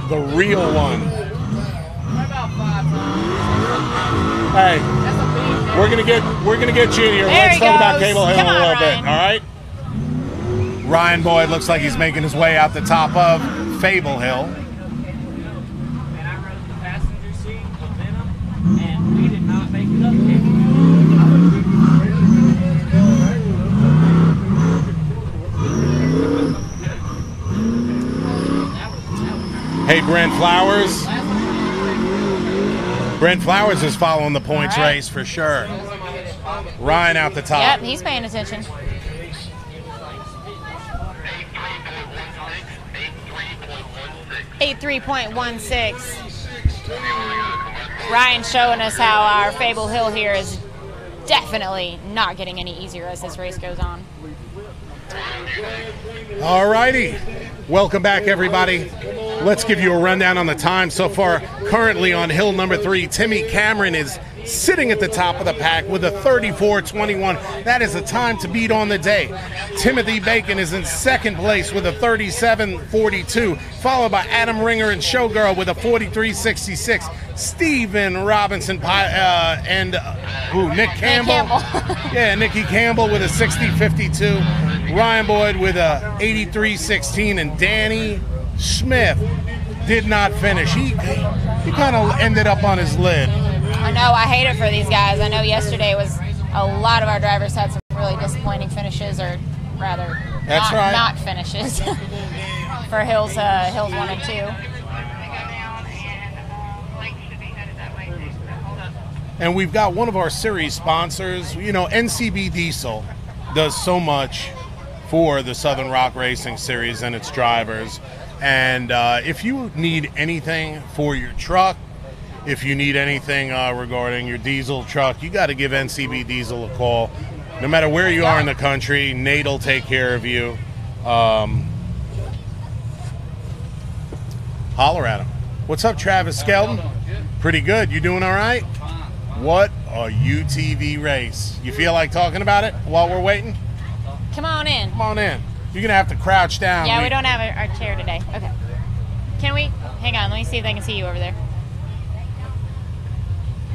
the real one. The real one. About 5 times. Hey. That's a big We're gonna get you in here. There Let's he talk about goes. Cable Hill Come in a on, little bit. Ryan. All right. Ryan Boyd looks like he's making his way out the top of Fable Hill. And I rode the passenger seat with Venom, and we did not make it up Hey, Brent Flowers. Brent Flowers is following the points race for sure. Ryan out the top. Yep, he's paying attention. 83.16. Ryan showing us how our Fable Hill here is definitely not getting any easier as this race goes on. All righty. Welcome back, everybody. Let's give you a rundown on the time so far. Currently on hill number 3, Timmy Cameron is sitting at the top of the pack with a 34.21. That is a time to beat on the day. Timothy Bacon is in second place with a 37.42, followed by Adam Ringer and Showgirl with a 43.66. Stephen Robinson and Nick Campbell. Yeah, Nikki Campbell with a 60.52. Ryan Boyd with a 83.16, and Danny Smith did not finish. He kind of ended up on his lid. I know, I hate it for these guys. I know yesterday was a lot of our drivers had some really disappointing finishes, or rather, not finishes for hills 1 and 2. And we've got one of our series sponsors. You know, NCB Diesel does so much for the Southern Rock Racing Series and its drivers. And if you need anything for your truck, if you need anything regarding your diesel truck, you got to give NCB Diesel a call. No matter where you are in the country, Nate will take care of you. Holler at him. What's up, Travis Skelton? Pretty good. You doing all right? What a UTV race. You feel like talking about it while we're waiting? Come on in. Come on in. You're going to have to crouch down. Yeah, we don't have our chair today. Okay. Can we? Hang on. Let me see if they can see you over there.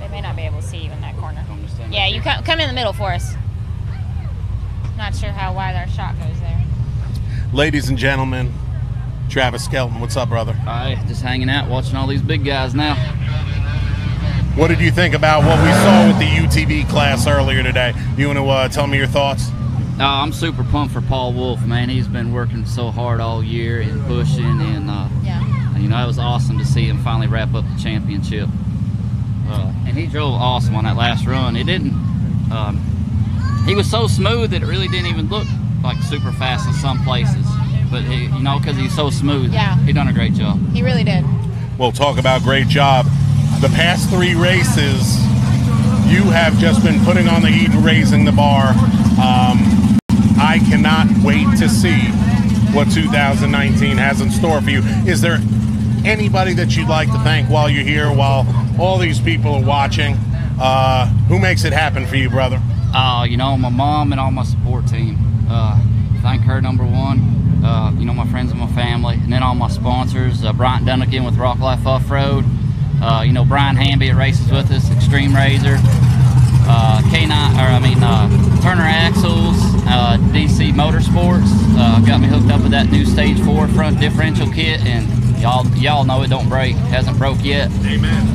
They may not be able to see you in that corner. Yeah, you come in the middle for us. Not sure how wide our shot goes there. Ladies and gentlemen, Travis Skelton, what's up, brother? Hi, just hanging out, watching all these big guys now. What did you think about what we saw with the UTV class earlier today? You want to tell me your thoughts? I'm super pumped for Paul Wolf, man. He's been working so hard all year and pushing, and you know, it was awesome to see him finally wrap up the championship. And he drove awesome on that last run. It didn't. He was so smooth that it really didn't even look like super fast in some places. But he, you know, because he's so smooth, he done a great job. He really did. Well, talk about great job. The past 3 races, you have just been putting on the heat and raising the bar. I cannot wait to see what 2019 has in store for you. Is there anybody that you'd like to thank while you're here, while all these people are watching? Who makes it happen for you, brother? You know, my mom and all my support team. Thank her, number one. You know, my friends and my family, and then all my sponsors. Bryant Dunnigan with Rock Life Offroad. You know, Brian Hamby at races with us, Extreme Razor. Turner Axles, DC Motorsports. Got me hooked up with that new Stage 4 front differential kit, and y'all know it don't break. Hasn't broke yet. Amen.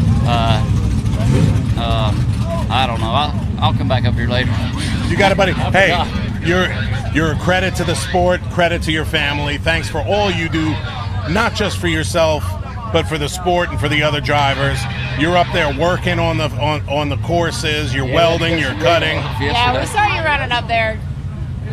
I don't know. I'll come back up here later. You got it, buddy. Hey, you're a credit to the sport, credit to your family. Thanks for all you do, not just for yourself, but for the sport and for the other drivers. You're up there working on the courses. You're welding, you're cutting. Yeah, we saw you running up there.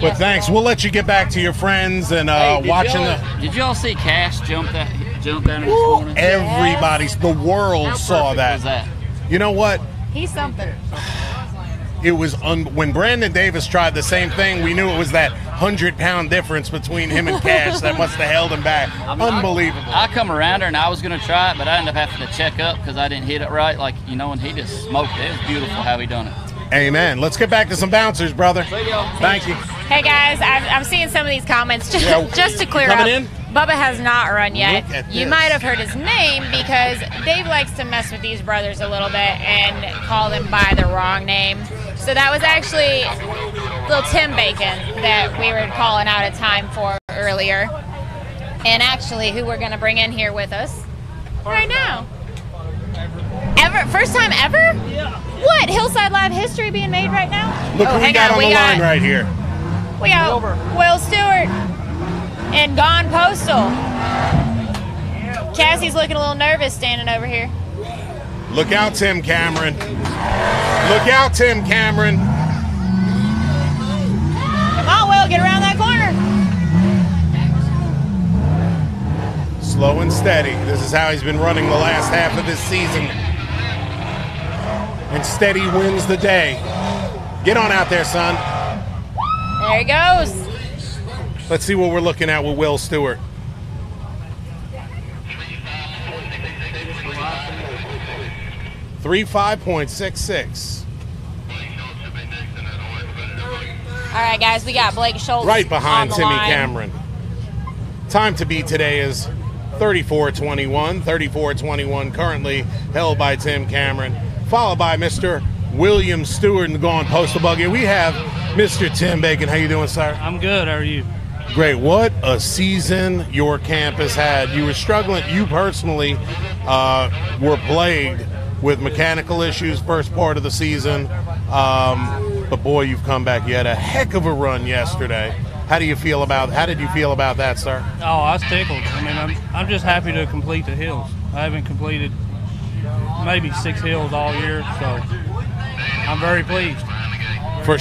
But thanks. We'll let you get back to your friends and watching the. Did y'all see Cash jump down this morning? Everybody, the world saw that. Was that? You know what? He's something. It was when Brandon Davis tried the same thing. We knew it was that 100-pound difference between him and Cash that must have held him back. Unbelievable. I come around her and I was going to try it, but I ended up having to check up because I didn't hit it right. Like, you know, and he just smoked it. It was beautiful how he done it. Amen. Let's get back to some bouncers, brother. Thank you. Hey guys, I'm seeing some of these comments. Just to clear up, coming in? Bubba has not run yet. Look at You this. might have heard his name because Dave likes to mess with these brothers a little bit and call them by the wrong name. So that was actually little Tim Bacon that we were calling out a time for earlier. And actually who we're going to bring in here with us right now. Ever? First time ever? Yeah. What? Hillside Live history being made right now? Look who we got on the line right here. We got Will Stewart and Gone Postal. Cassie's looking a little nervous standing over here. Look out, Tim Cameron. Look out, Tim Cameron. Come on, Will, get around that corner. Slow and steady. This is how he's been running the last half of this season. And steady wins the day. Get on out there, son. There he goes. Let's see what we're looking at with Will Stewart. .66. All right, guys, we got Blake Schultz right behind on the Timmy line. Cameron. Time to beat today is 34:21. 34:21 currently held by Tim Cameron, followed by Mr. William Stewart and the Gone Postal Buggy. We have Mr. Tim Bacon. How you doing, sir? I'm good. How are you? Great. What a season your camp has had. You were struggling. You personally were plagued with mechanical issues first part of the season. But boy, you've come back. You had a heck of a run yesterday. How did you feel about that, sir? Oh, I was tickled. I mean, I'm just happy to complete the hills. I haven't completed maybe 6 hills all year, so I'm very pleased. For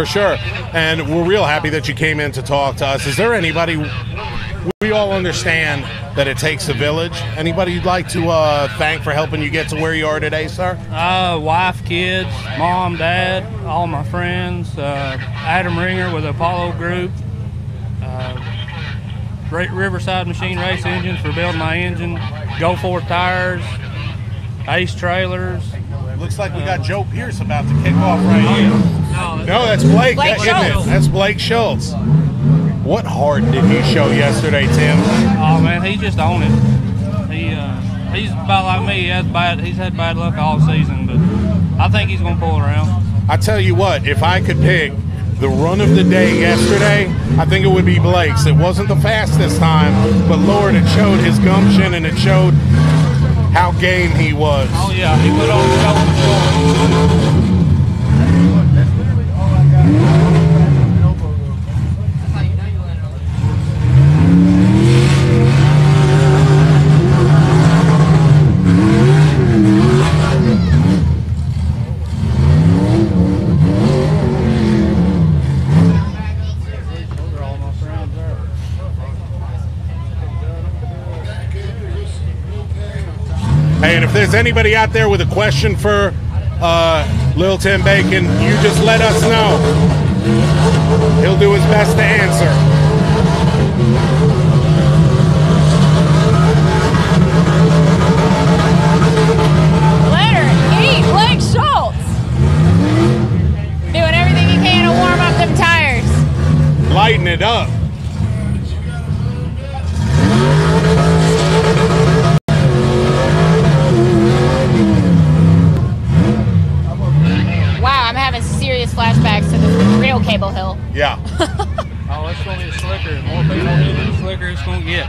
sure. And we're real happy that you came in to talk to us. Is there anybody, we all understand that it takes a village. Anybody you'd like to thank for helping you get to where you are today, sir? Wife, kids, mom, dad, all my friends, Adam Ringer with Apollo Group, Riverside Machine Race Engines for building my engine, Go Forth Tires, Ace Trailers. Looks like we got Joe Pierce about to kick off right here. No, that's Blake. Blake Schultz. That's Blake Schultz. What heart did he show yesterday, Tim? Oh man, he just owned it. He's about like me. He's had bad luck all season, but I think he's gonna pull around. I tell you what, if I could pick the run of the day yesterday, I think it would be Blake's. It wasn't the fastest time, but Lord, it showed his gumption and it showed how game he was. Oh yeah, he put on the show. Hey, and if there's anybody out there with a question for Lil Tim Bacon, you just let us know. He'll do his best to answer. Letter E, Blake Schultz. Doing everything he can to warm up them tires. Lighten it up. Wow, I'm having serious flashbacks to the real Cable Hill. Yeah. Oh, it's gonna get slicker. The more people hit it, the slicker it's gonna get.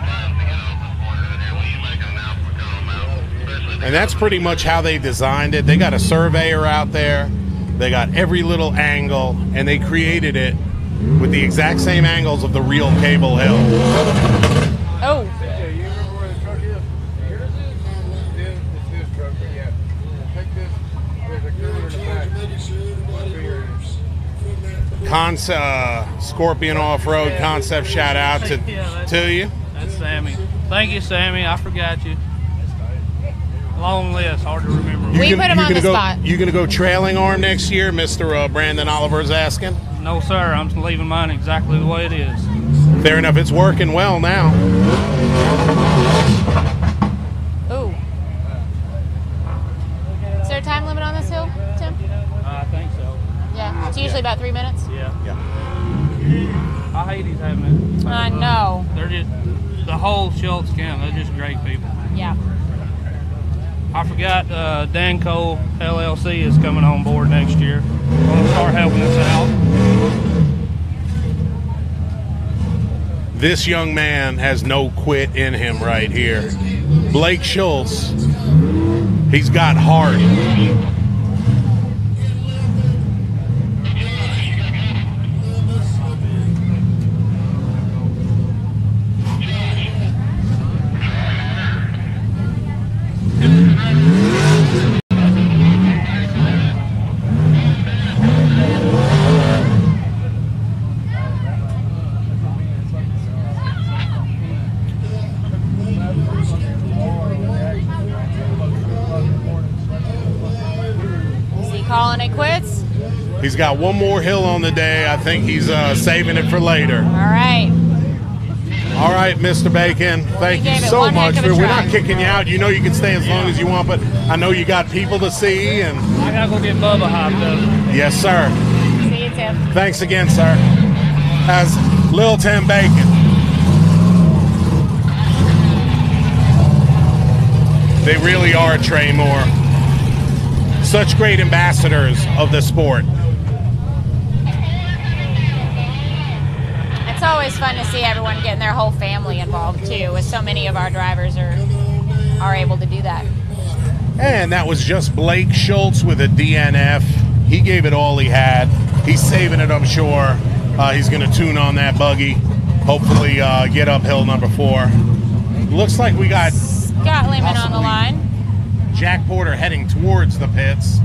And that's pretty much how they designed it. They got a surveyor out there. They got every little angle, and they created it with the exact same angles of the real Cable Hill. Oh. Scorpion Offroad Concept shout out to you. That's Sammy. Thank you, Sammy. I forgot you. Long list, hard to remember. We put him on the spot. You gonna go trailing arm next year, Mr. Brandon Oliver's asking? No, sir. I'm leaving mine exactly the way it is. Fair enough. It's working well now. Ooh. Is there a time limit on this hill, Tim? I think so. Yeah. It's usually about 3 minutes. Yeah. Yeah. I hate he's having it. I know. They're just the whole Schultz camp. They're just great people. Yeah. I forgot Dan Cole LLC is coming on board next year. Going to start helping us out. This young man has no quit in him right here. Blake Schultz, he's got heart. Calling it quits. He's got one more hill on the day. I think he's saving it for later. All right. All right, Mr. Bacon. Thank you so much. We're not kicking you out. You know you can stay as long as you want, but I know you got people to see. And I got to go get Bubba hopped up. Yes, sir. See you, Tim. Thanks again, sir. As Lil Tim Bacon. They really are, Trey Moore. Such great ambassadors of the sport. It's always fun to see everyone getting their whole family involved too, as so many of our drivers are able to do that. And that was just Blake Schultz with a DNF. He gave it all he had. He's saving it, I'm sure. He's going to tune on that buggy. Hopefully get uphill number 4. Looks like we got Scott Lehman on the line. Jack Porter heading towards the pits.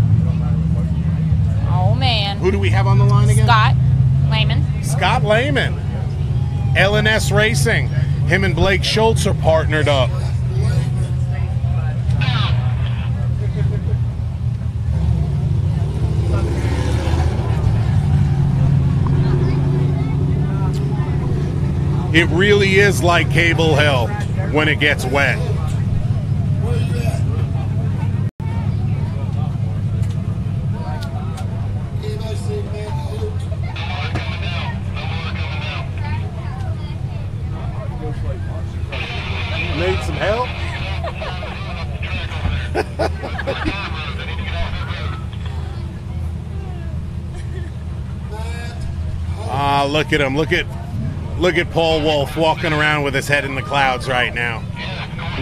Oh, man. Who do we have on the line again? Scott Lehman. Scott Lehman. LNS Racing. Him and Blake Schultz are partnered up. It really is like Cable Hill when it gets wet. Need some help? Look at him. Look at Paul Wolf walking around with his head in the clouds right now.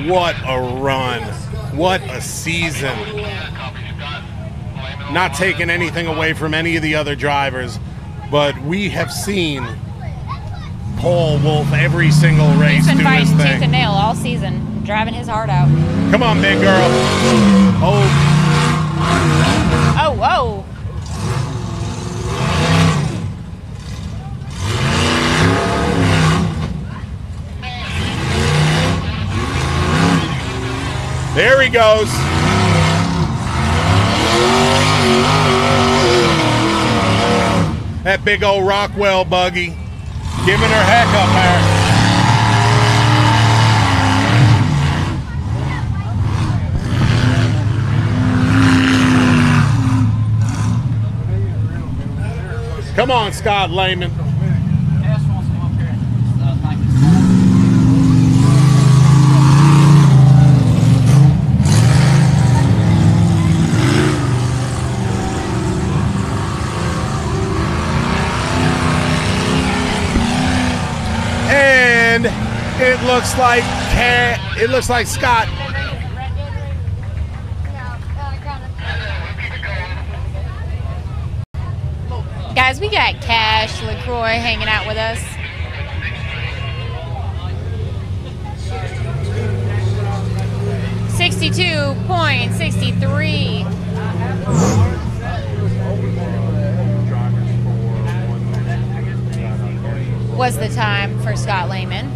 What a run. What a season. Not taking anything away from any of the other drivers, but we have seen Paul Wolf every single race. He's been fighting tooth and nail all season, driving his heart out. Come on, big girl. Oh, whoa. there he goes. That big old Rockwell buggy giving her heck up there. Come on, Scott Lehman. And it looks like Scott. Guys, we got Cash LaCroix hanging out with us. .63 was the time for Scott Lehman.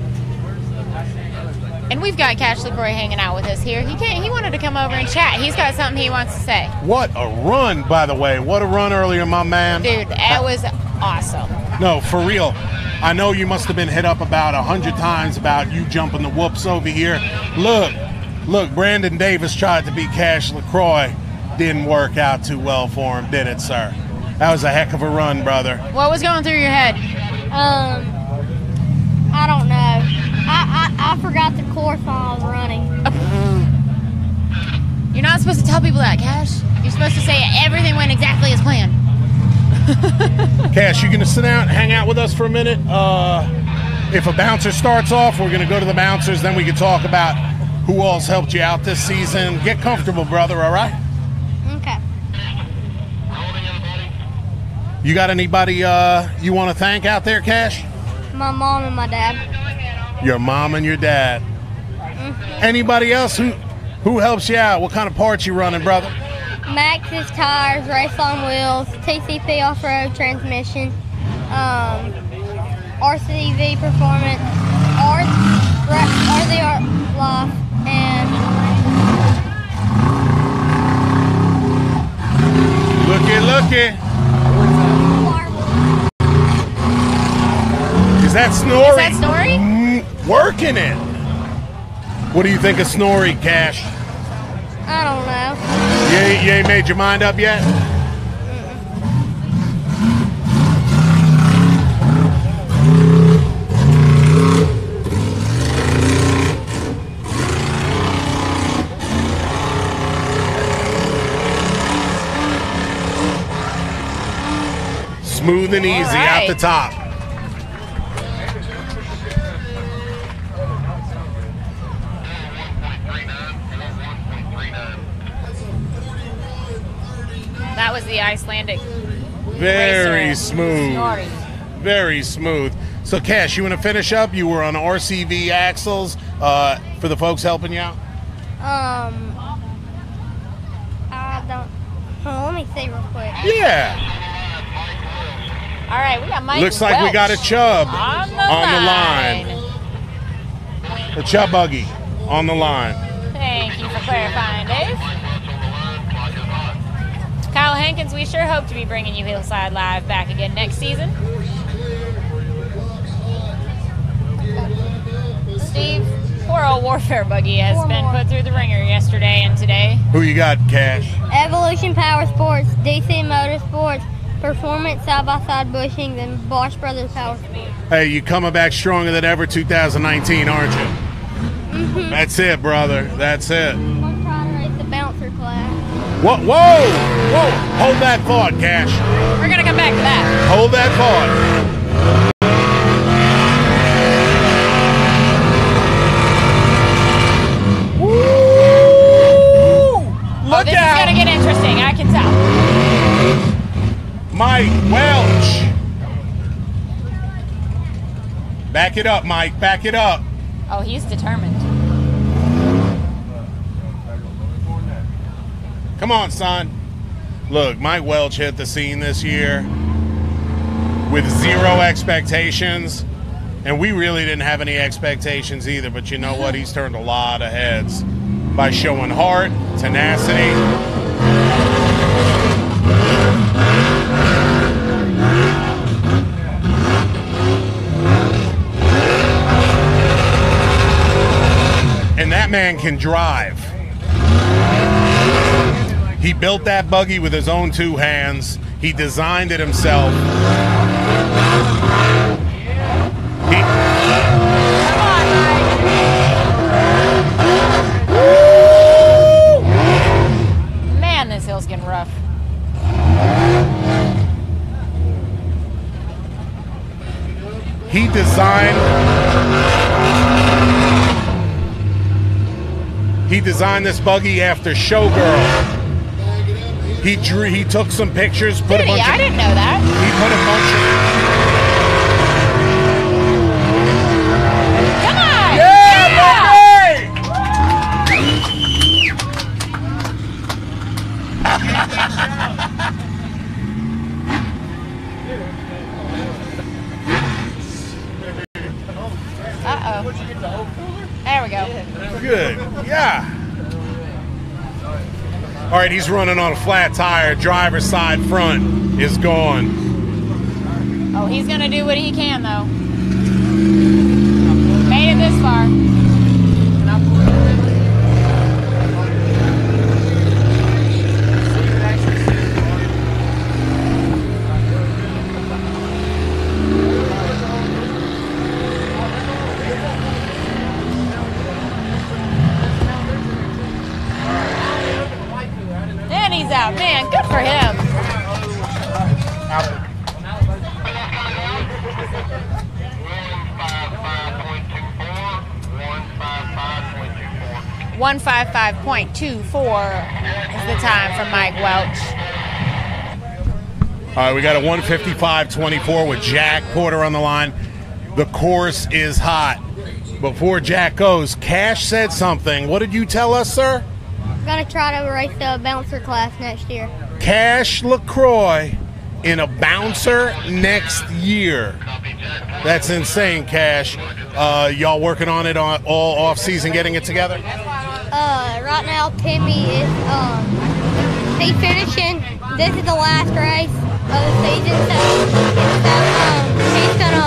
And we've got Cash LaCroix hanging out with us here. He wanted to come over and chat. He's got something he wants to say. What a run, by the way. What a run earlier, my man. Dude, that was awesome. No, for real. I know you must have been hit up about 100 times about you jumping the whoops over here. Look, Brandon Davis tried to beat Cash LaCroix. Didn't work out too well for him, did it, sir? That was a heck of a run, brother. What was going through your head? I don't know. I forgot the course while I was running. You're not supposed to tell people that, Cash. You're supposed to say everything went exactly as planned. Cash, you gonna sit down, hang out with us for a minute? If a bouncer starts off, we're gonna go to the bouncers. Then we can talk about who all's helped you out this season. Get comfortable, brother. All right? Okay. You got anybody you want to thank out there, Cash? My mom and my dad. Your mom and your dad. Anybody else who helps you out? What kind of parts you running, brother? Max's tires, Race on Wheels, TCP Offroad transmission, RCV Performance, RZ Life, and Looky. Is that Snorri? Is that Snorri? Working it. What do you think of Snorri, Cash? I don't know. You ain't made your mind up yet? Smooth and easy out the top. That was the Icelandic. Very racer. smooth. Snorri. Very smooth. So, Cash, you want to finish up? You were on RCV axles for the folks helping you out? I don't. Let me see real quick. Yeah. All right, we got Mike Looks like we Welch got a Chubb on the line. A Chubb buggy on the line. Thank you for clarifying, Dave. Kyle Hankins, we sure hope to be bringing you Hillside Live back again next season. Steve, poor old Warfare buggy has been put through the ringer yesterday and today. Who you got, Cash? Evolution Power Sports, DC Motorsports, Performance Side-by-Side Bushings, and Bosch Brothers Power Sports. Hey, you coming back stronger than ever 2019, aren't you? Mm-hmm. That's it, brother. That's it. I'm going to try to race the bouncer class. Whoa! Hold that thought, Cash. We're going to come back to that. Hold that thought. Look this out! is going to get interesting, I can tell. Mike Welch. Back it up, Mike. Back it up. Oh, he's determined. Come on, son. Look, Mike Welch hit the scene this year with zero expectations. And we really didn't have any expectations either. But you know what? He's turned a lot of heads by showing heart, tenacity. And that man can drive. He built that buggy with his own two hands. He designed it himself. Man, this hill's getting rough. He designed this buggy after Showgirl. He took some pictures, put a bunch I didn't know that. He put a bunch of Come on! Uh-oh. There we go. Good. Yeah. All right, he's running on a flat tire. Driver's side front is gone. Oh, he's going to do what he can, though. Made it this far. 155.24 is the time from Mike Welch. All right, we got a 155.24 with Jack Porter on the line. The course is hot. Before Jack goes, Cash said something. What did you tell us, sir? I'm gonna try to race the bouncer class next year. Cash LaCroix in a bouncer next year. That's insane, Cash. Y'all working on it all off season, getting it together? Right now Timmy is he's finishing. This is the last race of the season, so he's gonna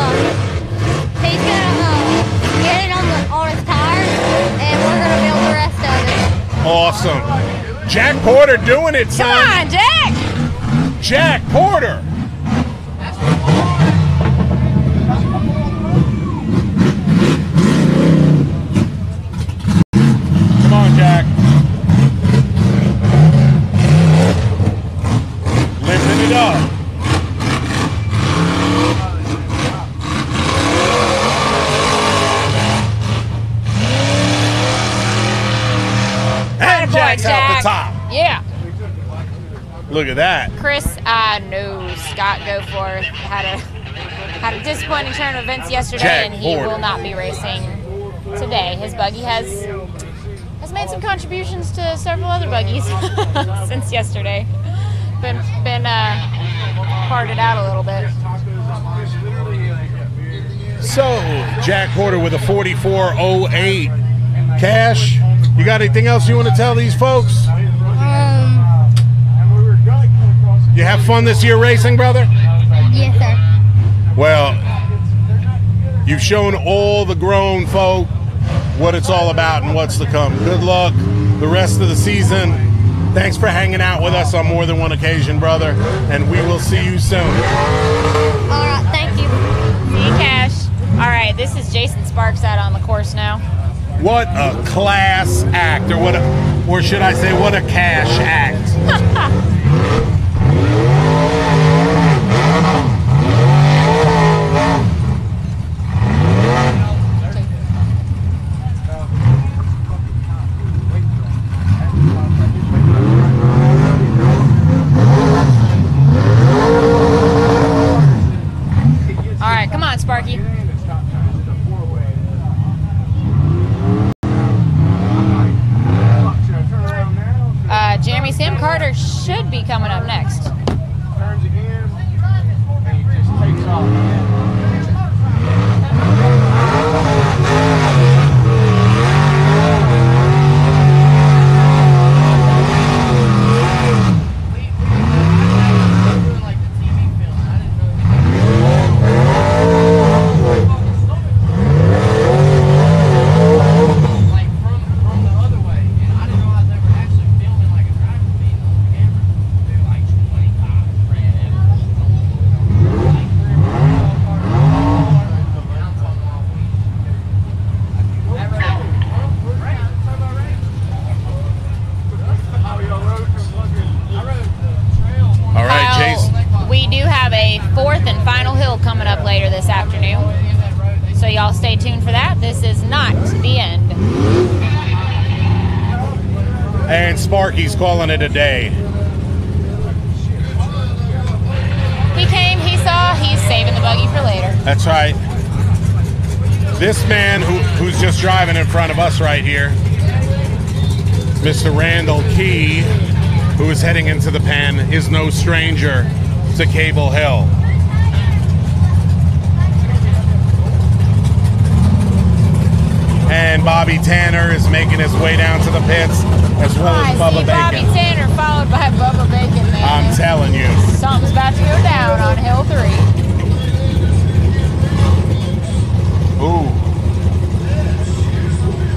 get it on his tires, and we're gonna build the rest of it. Awesome. Jack Porter doing it, son. Come on, Jack! Jack Porter. Come on, Jack. Lifting it up. And Jack's out the top. Yeah. Look at that. Chris, no, Scott Goforth had a disappointing turn of events yesterday, Jack and he Porter. will not be racing today. His buggy has made some contributions to several other buggies since yesterday. Been parted out a little bit. So, Jack Porter with a 44.08. Cash, you got anything else you want to tell these folks? You have fun this year racing, brother? Yes, sir. Well, you've shown all the grown folk what it's all about and what's to come. Good luck the rest of the season. Thanks for hanging out with us on more than one occasion, brother, and we will see you soon. All right, thank you. See you, Cash. All right, this is Jason Sparks out on the course now. What a class act, or should I say, what a Cash act. All right, come on, Sparky. Jeremy, Sam Carter should be coming up next. Turns again, and he just takes off. We do have a fourth and final hill coming up later this afternoon. So y'all stay tuned for that. This is not the end. And Sparky's calling it a day. He came, he saw, he's saving the buggy for later. That's right. This man who's just driving in front of us right here, Mr. Randall Key, who is heading into the pen, is no stranger to Cable Hill. And Bobby Tanner is making his way down to the pits, as well as Bubba Bobby Bacon. Tanner followed by Bubba Bacon, man. I'm telling you. Something's about to go down on Hill 3. Ooh.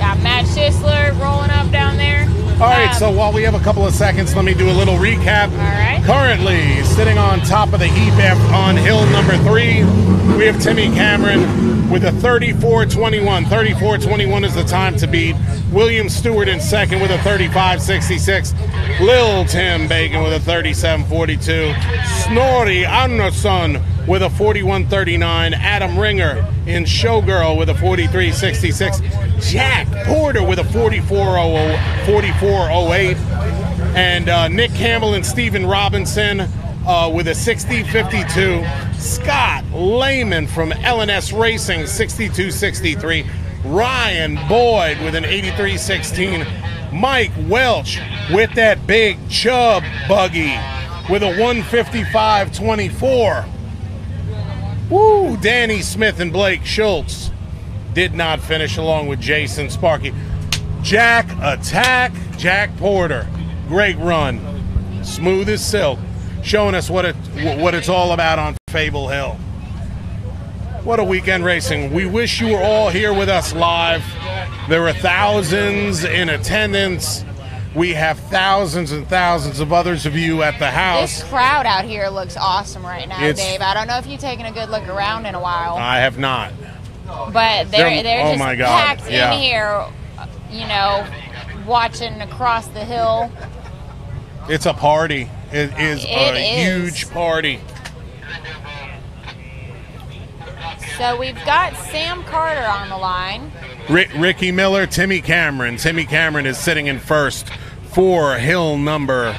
Got Matt Schisler rolling up down there. All right, so while we have a couple of seconds, let me do a little recap. All right. Currently, sitting on top of the heap on hill number 3, we have Timmy Cameron with a 34.21. 34.21 is the time to beat. William Stewart in second with a 35.66. Lil Tim Bacon with a 37.42. Snorri Anderson with a 41.39. Adam Ringer in Showgirl with a 43.66. Jack Porter with a 44.08. And Nick Campbell and Steven Robinson with a 60.52. Scott Lehman from LNS Racing, 62.63. Ryan Boyd with an 83.16. Mike Welch with that big Chubb buggy with a 155.24. Woo! Danny Smith and Blake Schultz did not finish, along with Jason Sparky. Jack Attack, Jack Porter. Great run. Smooth as silk. Showing us what it's all about on Fable Hill. What a weekend racing. We wish you were all here with us live. There were thousands in attendance. We have thousands and thousands of others of you at the house. This crowd out here looks awesome right now, Dave. I don't know if you've taken a good look around in a while. I have not. But they're just my God. packed in here, you know, watching across the hill. It's a party. It is huge party. So we've got Sam Carter on the line. Ricky Miller, Timmy Cameron. Timmy Cameron is sitting in first for hill number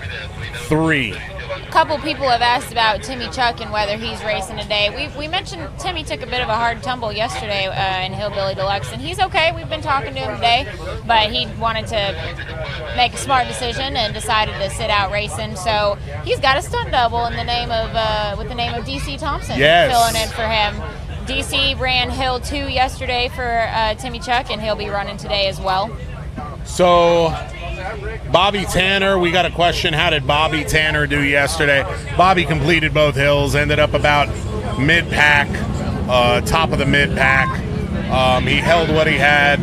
3. A couple people have asked about Timmy Chuck and whether he's racing today. We mentioned Timmy took a bit of a hard tumble yesterday in Hillbilly Deluxe, and he's okay. We've been talking to him today, but he wanted to make a smart decision and decided to sit out racing. So he's got a stunt double in the name of with the name of DC Thompson filling in for him. DC ran Hill 2 yesterday for Timmy Chuck, and he'll be running today as well. So Bobby Tanner, we got a question. How did Bobby Tanner do yesterday? Bobby completed both hills, ended up about mid-pack, top of the mid-pack. He held what he had.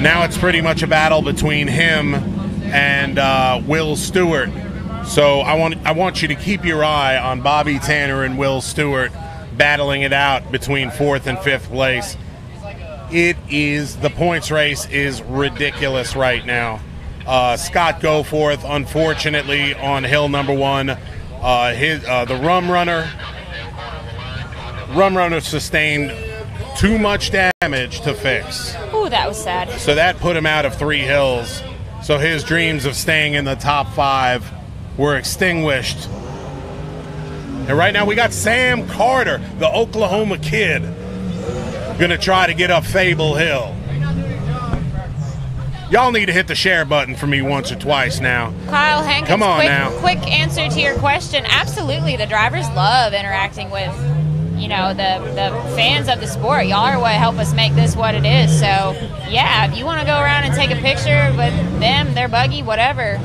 Now it's pretty much a battle between him and Will Stewart. So I want you to keep your eye on Bobby Tanner and Will Stewart battling it out between 4th and 5th place. The points race is ridiculous right now. Scott Goforth, unfortunately, on hill number 1, the rum runner sustained too much damage to fix. Ooh, that was sad. So that put him out of 3 hills. So his dreams of staying in the top 5 were extinguished. And right now we got Sam Carter, the Oklahoma kid, gonna try to get up Fable Hill. Y'all need to hit the share button for me once or twice now. Kyle Hankins, come on now. Quick answer to your question. Absolutely, the drivers love interacting with, you know, the fans of the sport. Y'all are what help us make this what it is. So yeah, if you want to go around and take a picture with them, their buggy, whatever.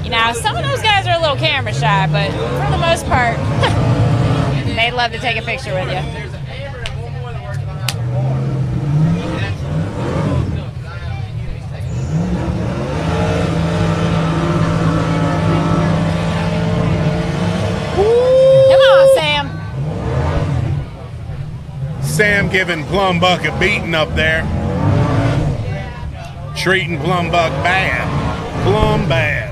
You know, some of those guys are a little camera shy, but for the most part, they'd love to take a picture with you. Come on, Sam. Sam giving Plumbuck a beating up there. Treating Plumbuck bad. Plum bad.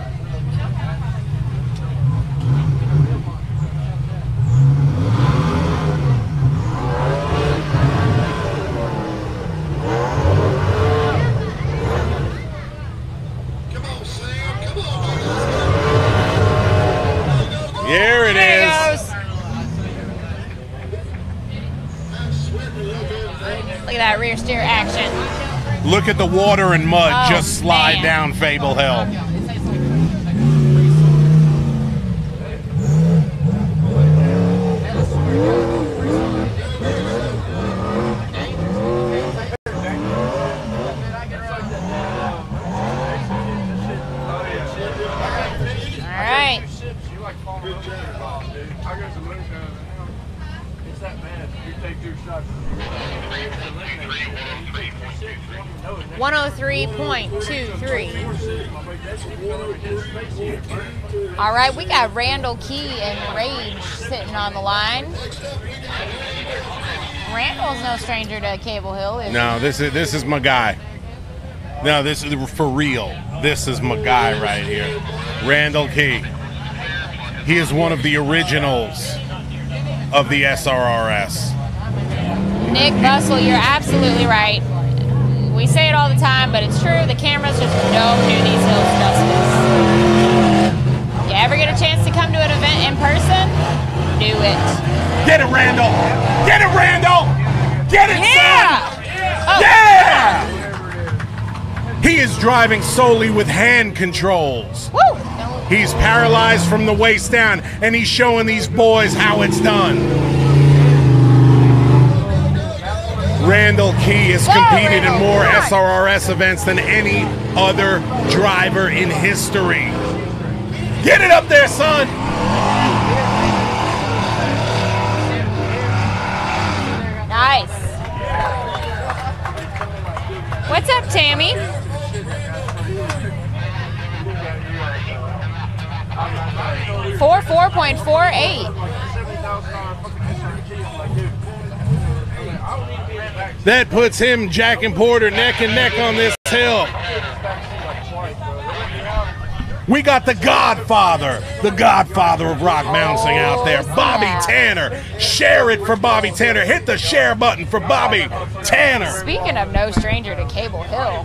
There it is. Look at that rear steer action. Look at the water and mud just slide down Fable Hill. Good job, dude. I got some moonshine. It's that bad. You take 2 shots. 103.23. All right, we got Randall Key and Rage sitting on the line. Randall's no stranger to Cable Hill, is he? No, this is my guy. No, this is for real. This is my guy right here, Randall Key. He is one of the originals of the SRRS. Nick Bussell, you're absolutely right. We say it all the time, but it's true. The cameras just don't do these hills justice. You ever get a chance to come to an event in person? Do it. Get it, Randall! Get it, Randall! Get it, Yeah! son! Oh, Yeah! He is driving solely with hand controls. Woo! He's paralyzed from the waist down, and he's showing these boys how it's done. Randall Key has competed in more SRRS events than any other driver in history. Get it up there, son! Nice. What's up, Tammy? Four 4.48. That puts him, Jack and Porter, neck and neck on this hill. We got the Godfather of rock bouncing out there, Bobby Tanner. Share it for Bobby Tanner. Hit the share button for Bobby Tanner. Speaking of no stranger to Cable Hill.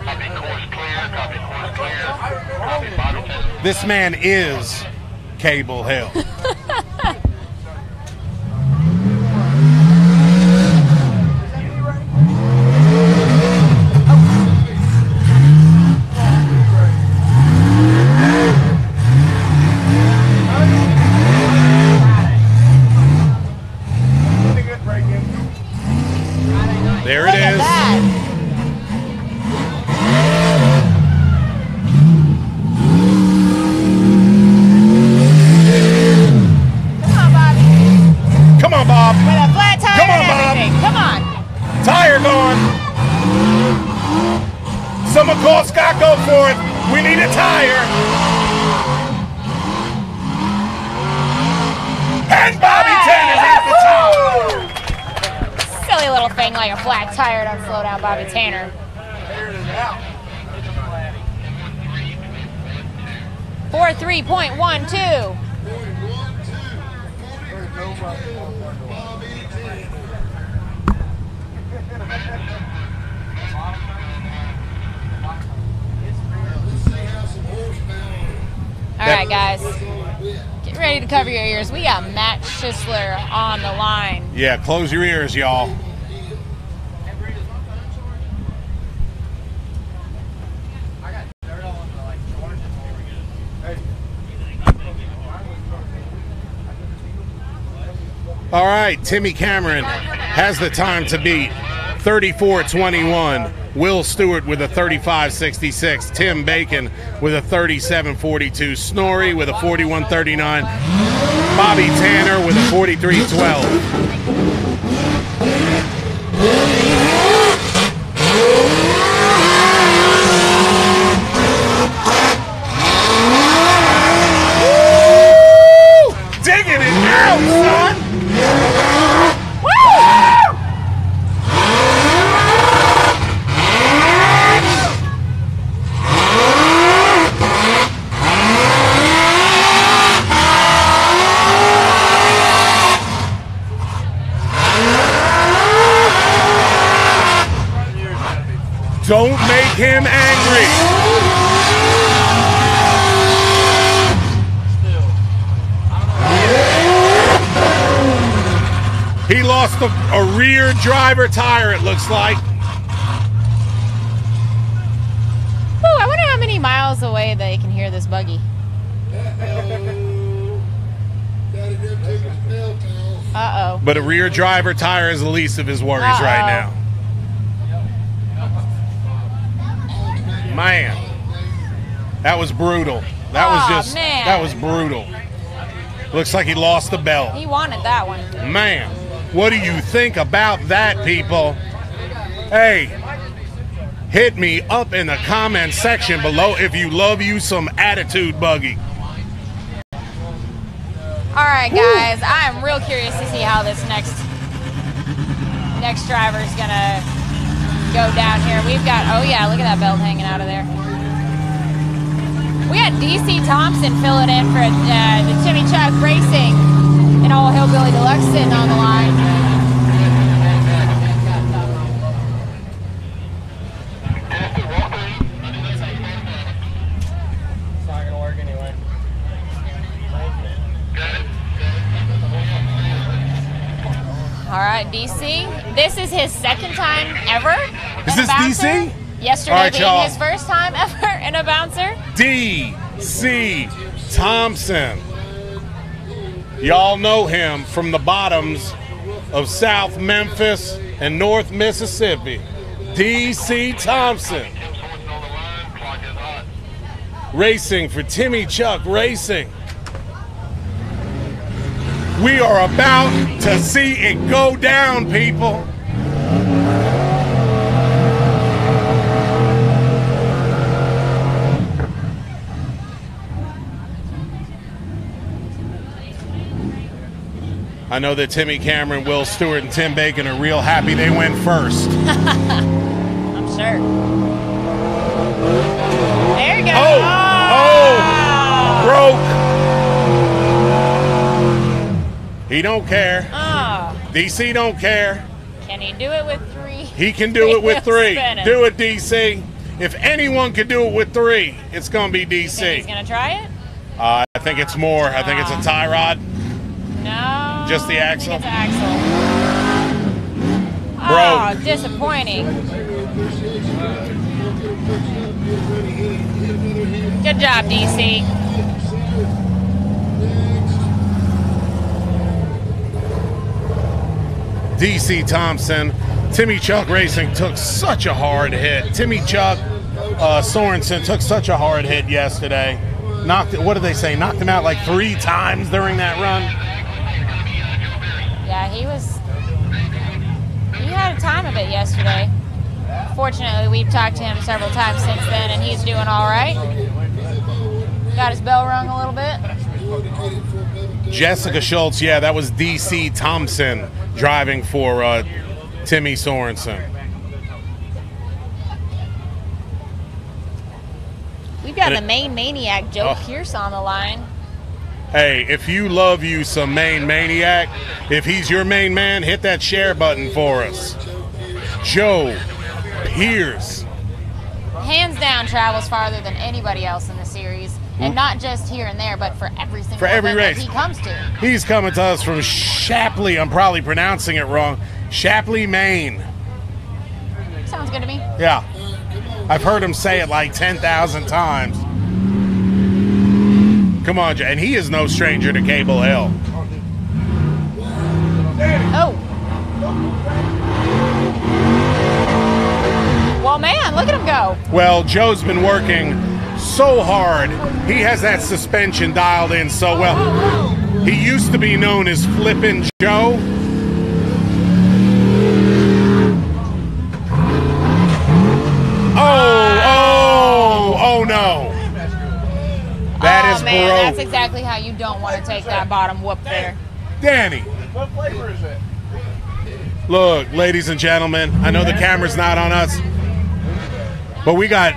This man is Cable Hill. There it is. Come on, Bob. With a flat tire Come on, and Bob. everything. Come on. Tire gone. Someone call Scott, go for it. We need a tire. And Bobby Tanner's at the top. Silly little thing like a flat tire don't slow down Bobby Tanner. 4.3.12. All right, guys. Get ready to cover your ears. We got Matt Schisler on the line. Yeah, close your ears, y'all. All right, Timmy Cameron has the time to beat. 34:21. Will Stewart with a 35:66. Tim Bacon with a 37:42. Snorri with a 41:39. Bobby Tanner with a 43:12. Digging it out, son! Don't make him angry. He lost a rear driver tire, it looks like. Ooh, I wonder how many miles away they can hear this buggy. Uh-oh. But a rear driver tire is the least of his worries right now. Man, that was brutal. That was brutal. Looks like he lost the belt. He wanted that one. Man, what do you think about that, people? Hey, hit me up in the comment section below if you love you some attitude buggy. All right, guys, I'm real curious to see how this next driver is gonna go down here. We've got, oh yeah, look at that belt hanging out of there. We got DC Thompson filling in for the Timmy Chuck Racing And old Hillbilly Deluxe sitting on the line. It's not gonna work anyway. All right, DC. This is his second time ever. Is this DC? Yesterday All right, being y'all. his first time ever in a bouncer. D.C. Thompson. Y'all know him from the bottoms of South Memphis and North Mississippi. D.C. Thompson. Racing for Timmy Chuck Racing. We are about to see it go down, people. I know that Timmy Cameron, Will Stewart, and Tim Bacon are real happy they went first. I'm sure. There you go. Broke. He don't care. DC don't care. Can he do it with 3? He can do it with 3. Spinning. Do it, DC. If anyone can do it with 3, it's going to be DC. Think he's going to try it? I think it's more. I think it's a tie rod. No. Just the axle? I think it's axle. Broke. Oh, disappointing. Good job, DC. DC Thompson. Timmy Chuck Racing took such a hard hit. Timmy Chuck Sorensen took such a hard hit yesterday. What did they say? Knocked him out like 3 times during that run. Yeah, he had a time of it yesterday. Fortunately, we've talked to him several times since then, and he's doing all right. Got his bell rung a little bit. Jessica Schultz, yeah, that was DC Thompson driving for Timmy Sorensen. We've got the main maniac, Joe Pierce, on the line. Hey, if you love you some Main Maniac, if he's your main man, hit that share button for us. Joe Pierce. Hands down travels farther than anybody else in the series. And not just here and there, but for every single event race that he comes to. He's coming to us from Shapley. I'm probably pronouncing it wrong. Shapley, Maine. Sounds good to me. Yeah. I've heard him say it like 10,000 times. Come on, Jay. And he is no stranger to Cable Hill. Oh. Well, man, look at him go. Well, Joe's been working so hard. He has that suspension dialed in so well. He used to be known as Flippin' Joe. Oh no. That is man, broke. that's exactly how you don't want to take that bottom whoop there. Danny. What flavor is it? Look, ladies and gentlemen, I know the camera's not on us, but we got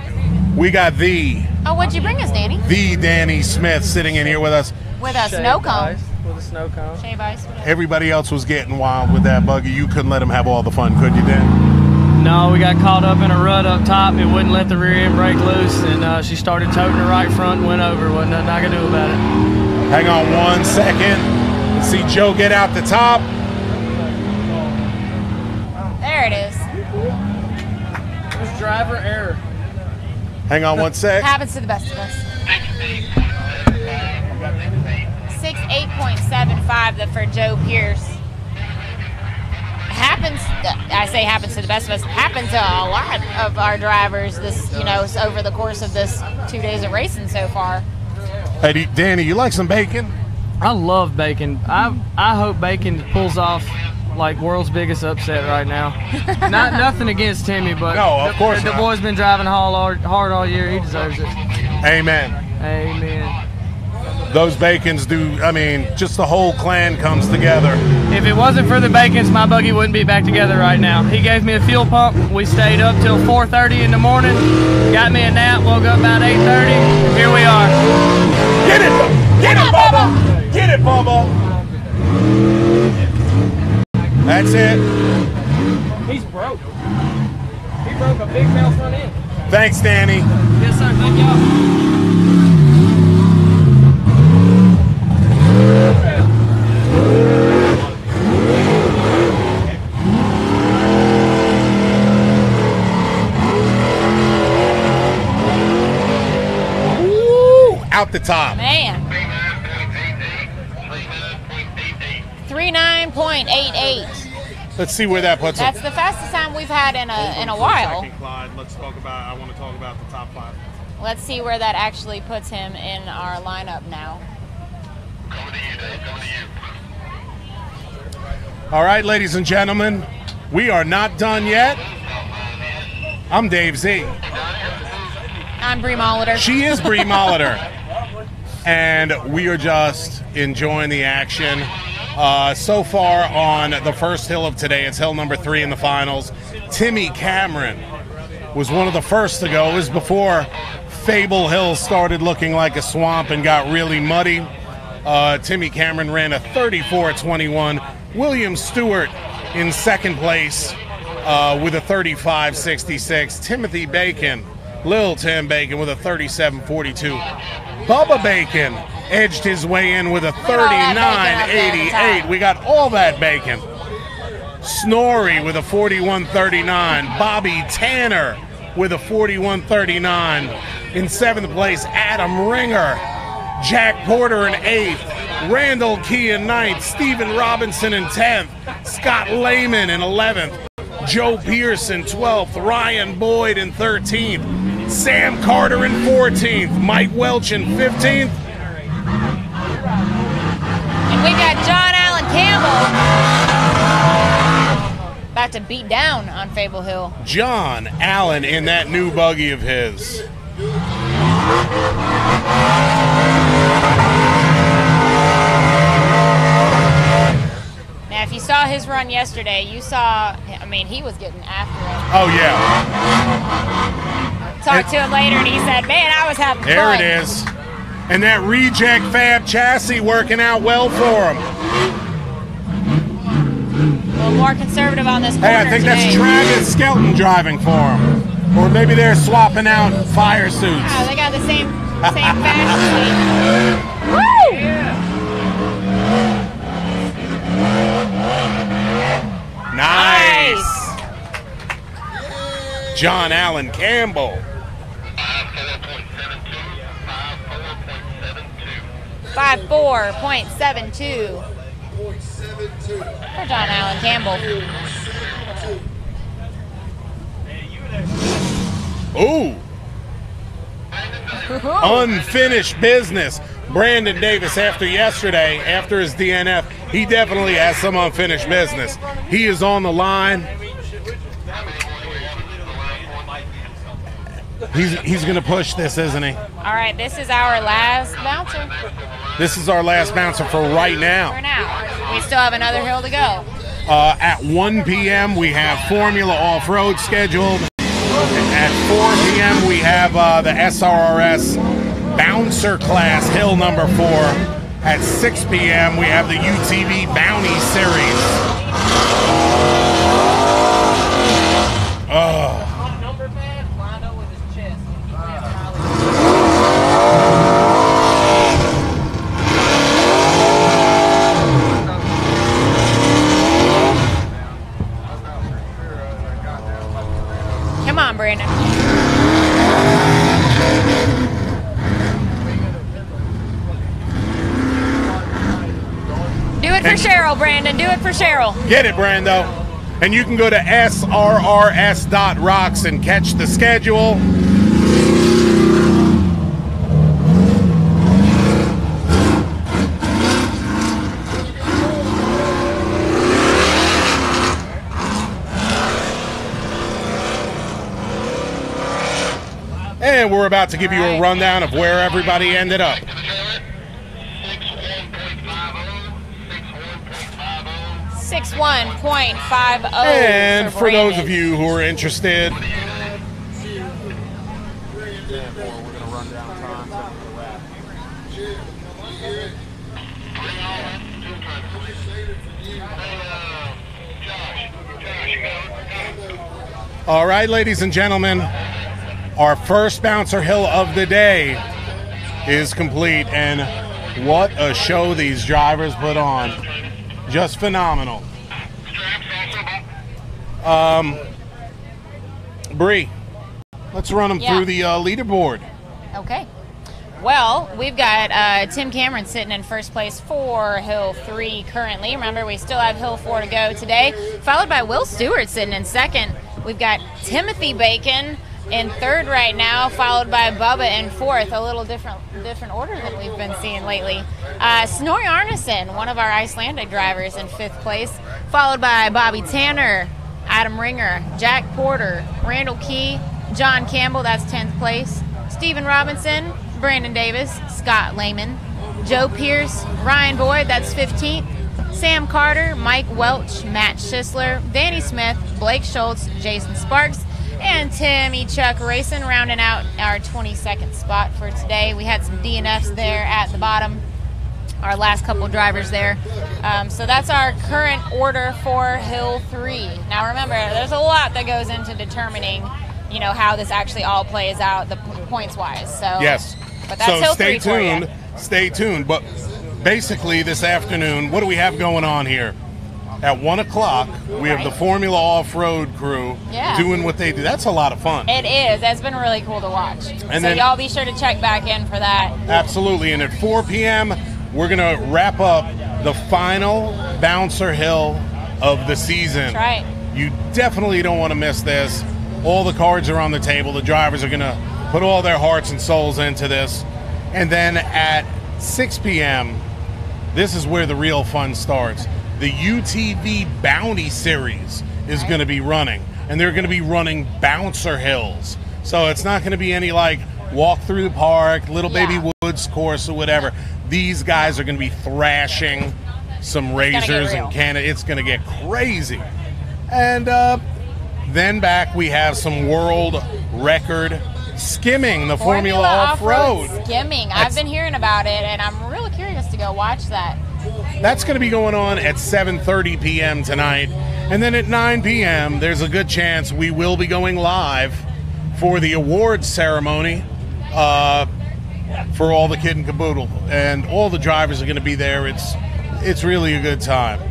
the Oh, what'd you bring us, Danny? The Danny Smith sitting in here with us. With a snow cone. With a snow cone. Shave ice. Whatever. Everybody else was getting wild with that buggy. You couldn't let them have all the fun, could you, Dan? No, we got caught up in a rut up top. It wouldn't let the rear end brake loose, and she started toting the right front and went over. Wasn't nothing I could do about it. Hang on 1 second. Let's see Joe get out the top. There it is. It was driver error. Hang on 1 sec. Happens to the best of us. 6.875 for Joe Pierce. Happens to the best of us. Happens to a lot of our drivers this, over the course of this 2 days of racing so far. Hey, Danny, you like some bacon? I love bacon. I hope bacon pulls off like world's biggest upset right now. Nothing against Timmy, but no, of course the not. boy's been driving hard all year. He deserves it. Amen. Amen. Those bacons do, just the whole clan comes together. If it wasn't for the bacons, my buggy wouldn't be back together right now. He gave me a fuel pump. We stayed up till 4:30 in the morning. Got me a nap, woke up about 8:30. Here we are. Get it! Get it, Bubba! Get it, Bubba! That's it. He's broke. He broke a big male front end. Thanks, Danny. Yes, sir. Thank y'all. Out the top. Man. 39.88. Let's see where that puts That's him. the fastest time we've had in a while. Clyde. Let's talk about. I want to talk about the top 5. Let's see where that actually puts him in our lineup now. All right, ladies and gentlemen, we are not done yet. I'm Dave Z. I'm Bree Molitor. She is Bree Molitor. And we are just enjoying the action. So far on the first hill of today, it's hill number 3 in the finals. Timmy Cameron was one of the first to go. It was before Fable Hill started looking like a swamp and got really muddy. Timmy Cameron ran a 34.21. William Stewart in second place with a 35.66. Timothy Bacon, Lil Tim Bacon with a 37.42. Bubba Bacon edged his way in with a 39.88. We got all that bacon. Snorri with a 41.39. Bobby Tanner with a 41.39. In 7th place, Adam Ringer. Jack Porter in 8th. Randall Key in 9th. Stephen Robinson in 10th. Scott Lehman in 11th. Joe Pearson 12th. Ryan Boyd in 13th. Sam Carter in 14th. Mike Welch in 15th. And we got John Allen Campbell about to beat down on Fable Hill. John Allen in that new buggy of his. Now, if you saw his run yesterday, you saw, I mean, he was getting after it. Oh, yeah. Talked to him later, and he said, man, I was having fun. There it is. And that reject fab chassis working out well for him. A little more conservative on this corner Hey, I think today. that's Travis Skelton driving for him. Or maybe they're swapping out fire suits. Oh, they got the same fashion suite. Woo! Nice. John Allen Campbell. 54.72 for John Allen Campbell. Ooh. Unfinished business. Brandon Davis, after yesterday, after his DNF, he definitely has some unfinished business. He is on the line. He's going to push this, isn't he? All right, this is our last bouncer. This is our last bouncer for right now. For now. We still have another hill to go. At 1 p.m., we have Formula Off-Road scheduled. At 4 p.m., we have the SRRS Bouncer Class Hill number 4. At 6 p.m., we have the UTV Bounty Series. Come on, Brandon. Do it for Cheryl, Brandon. Do it for Cheryl. Get it, Brando. And you can go to srrs.rocks and catch the schedule. And we're about to give you a rundown of where everybody ended up. 61.50. And for those Brandon. of you who are interested, All right, ladies and gentlemen, our first bouncer hill of the day is complete, and what a show these drivers put on. Just phenomenal. Bree, let's run them through the leaderboard. Okay. Well, we've got Tim Cameron sitting in first place for Hill 3 currently. Remember, we still have Hill 4 to go today, followed by Will Stewart sitting in second. We've got Timothy Bacon in third right now, followed by Bubba in fourth. A little different order than we've been seeing lately. Snorri Arneson, one of our Icelandic drivers, in fifth place, followed by Bobby Tanner, Adam Ringer, Jack Porter, Randall Key, John Campbell, that's 10th place, Stephen Robinson, Brandon Davis, Scott Lehman, Joe Pierce, Ryan Boyd, that's 15th, Sam Carter, Mike Welch, Matt Schisler, Danny Smith, Blake Schultz, Jason Sparks, and Timmy Chuck Racing rounding out our 22nd spot for today. We had some DNFs there at the bottom, our last couple drivers there. So that's our current order for Hill 3. Now remember, there's a lot that goes into determining, you know, how this actually all plays out, the points-wise. So yes. But that's Hill 3 for you. Stay tuned. But basically this afternoon, what do we have going on here? At 1 o'clock, we have the Formula Off-Road crew doing what they do. That's a lot of fun. It is. That's been really cool to watch. And so y'all be sure to check back in for that. Absolutely. And at 4 p.m., we're going to wrap up the final bouncer hill of the season. That's right. You definitely don't want to miss this. All the cards are on the table. The drivers are going to put all their hearts and souls into this. And then at 6 p.m., this is where the real fun starts. The UTV Bounty Series is going to be running, and they're going to be running bouncer hills. So it's not going to be any like walk through the park, Little Baby Woods course or whatever. These guys are going to be thrashing some razors and Canada. It's going to get crazy. And then back we have some world record skimming, the Formula Off-Road. Skimming. I've been hearing about it, and I'm really curious to go watch that. That's going to be going on at 7:30 p.m. tonight. And then at 9 p.m., there's a good chance we will be going live for the awards ceremony for all the kid and caboodle. And all the drivers are going to be there. It's really a good time.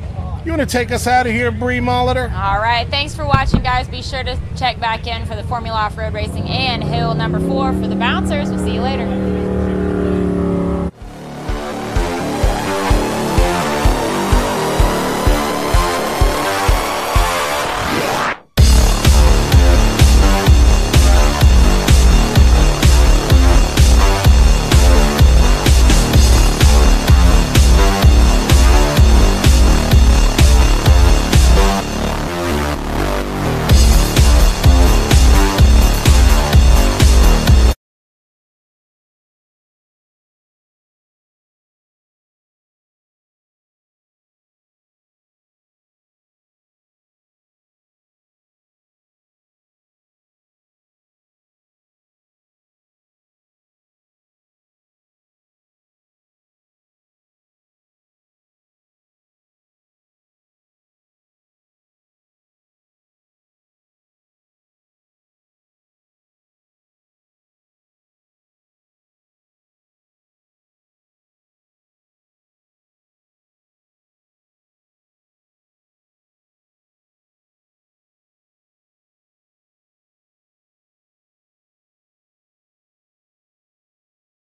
You want to take us out of here, Bree Molitor? All right. Thanks for watching, guys. Be sure to check back in for the Formula Off-Road Racing and Hill number 4 for the bouncers. We'll see you later.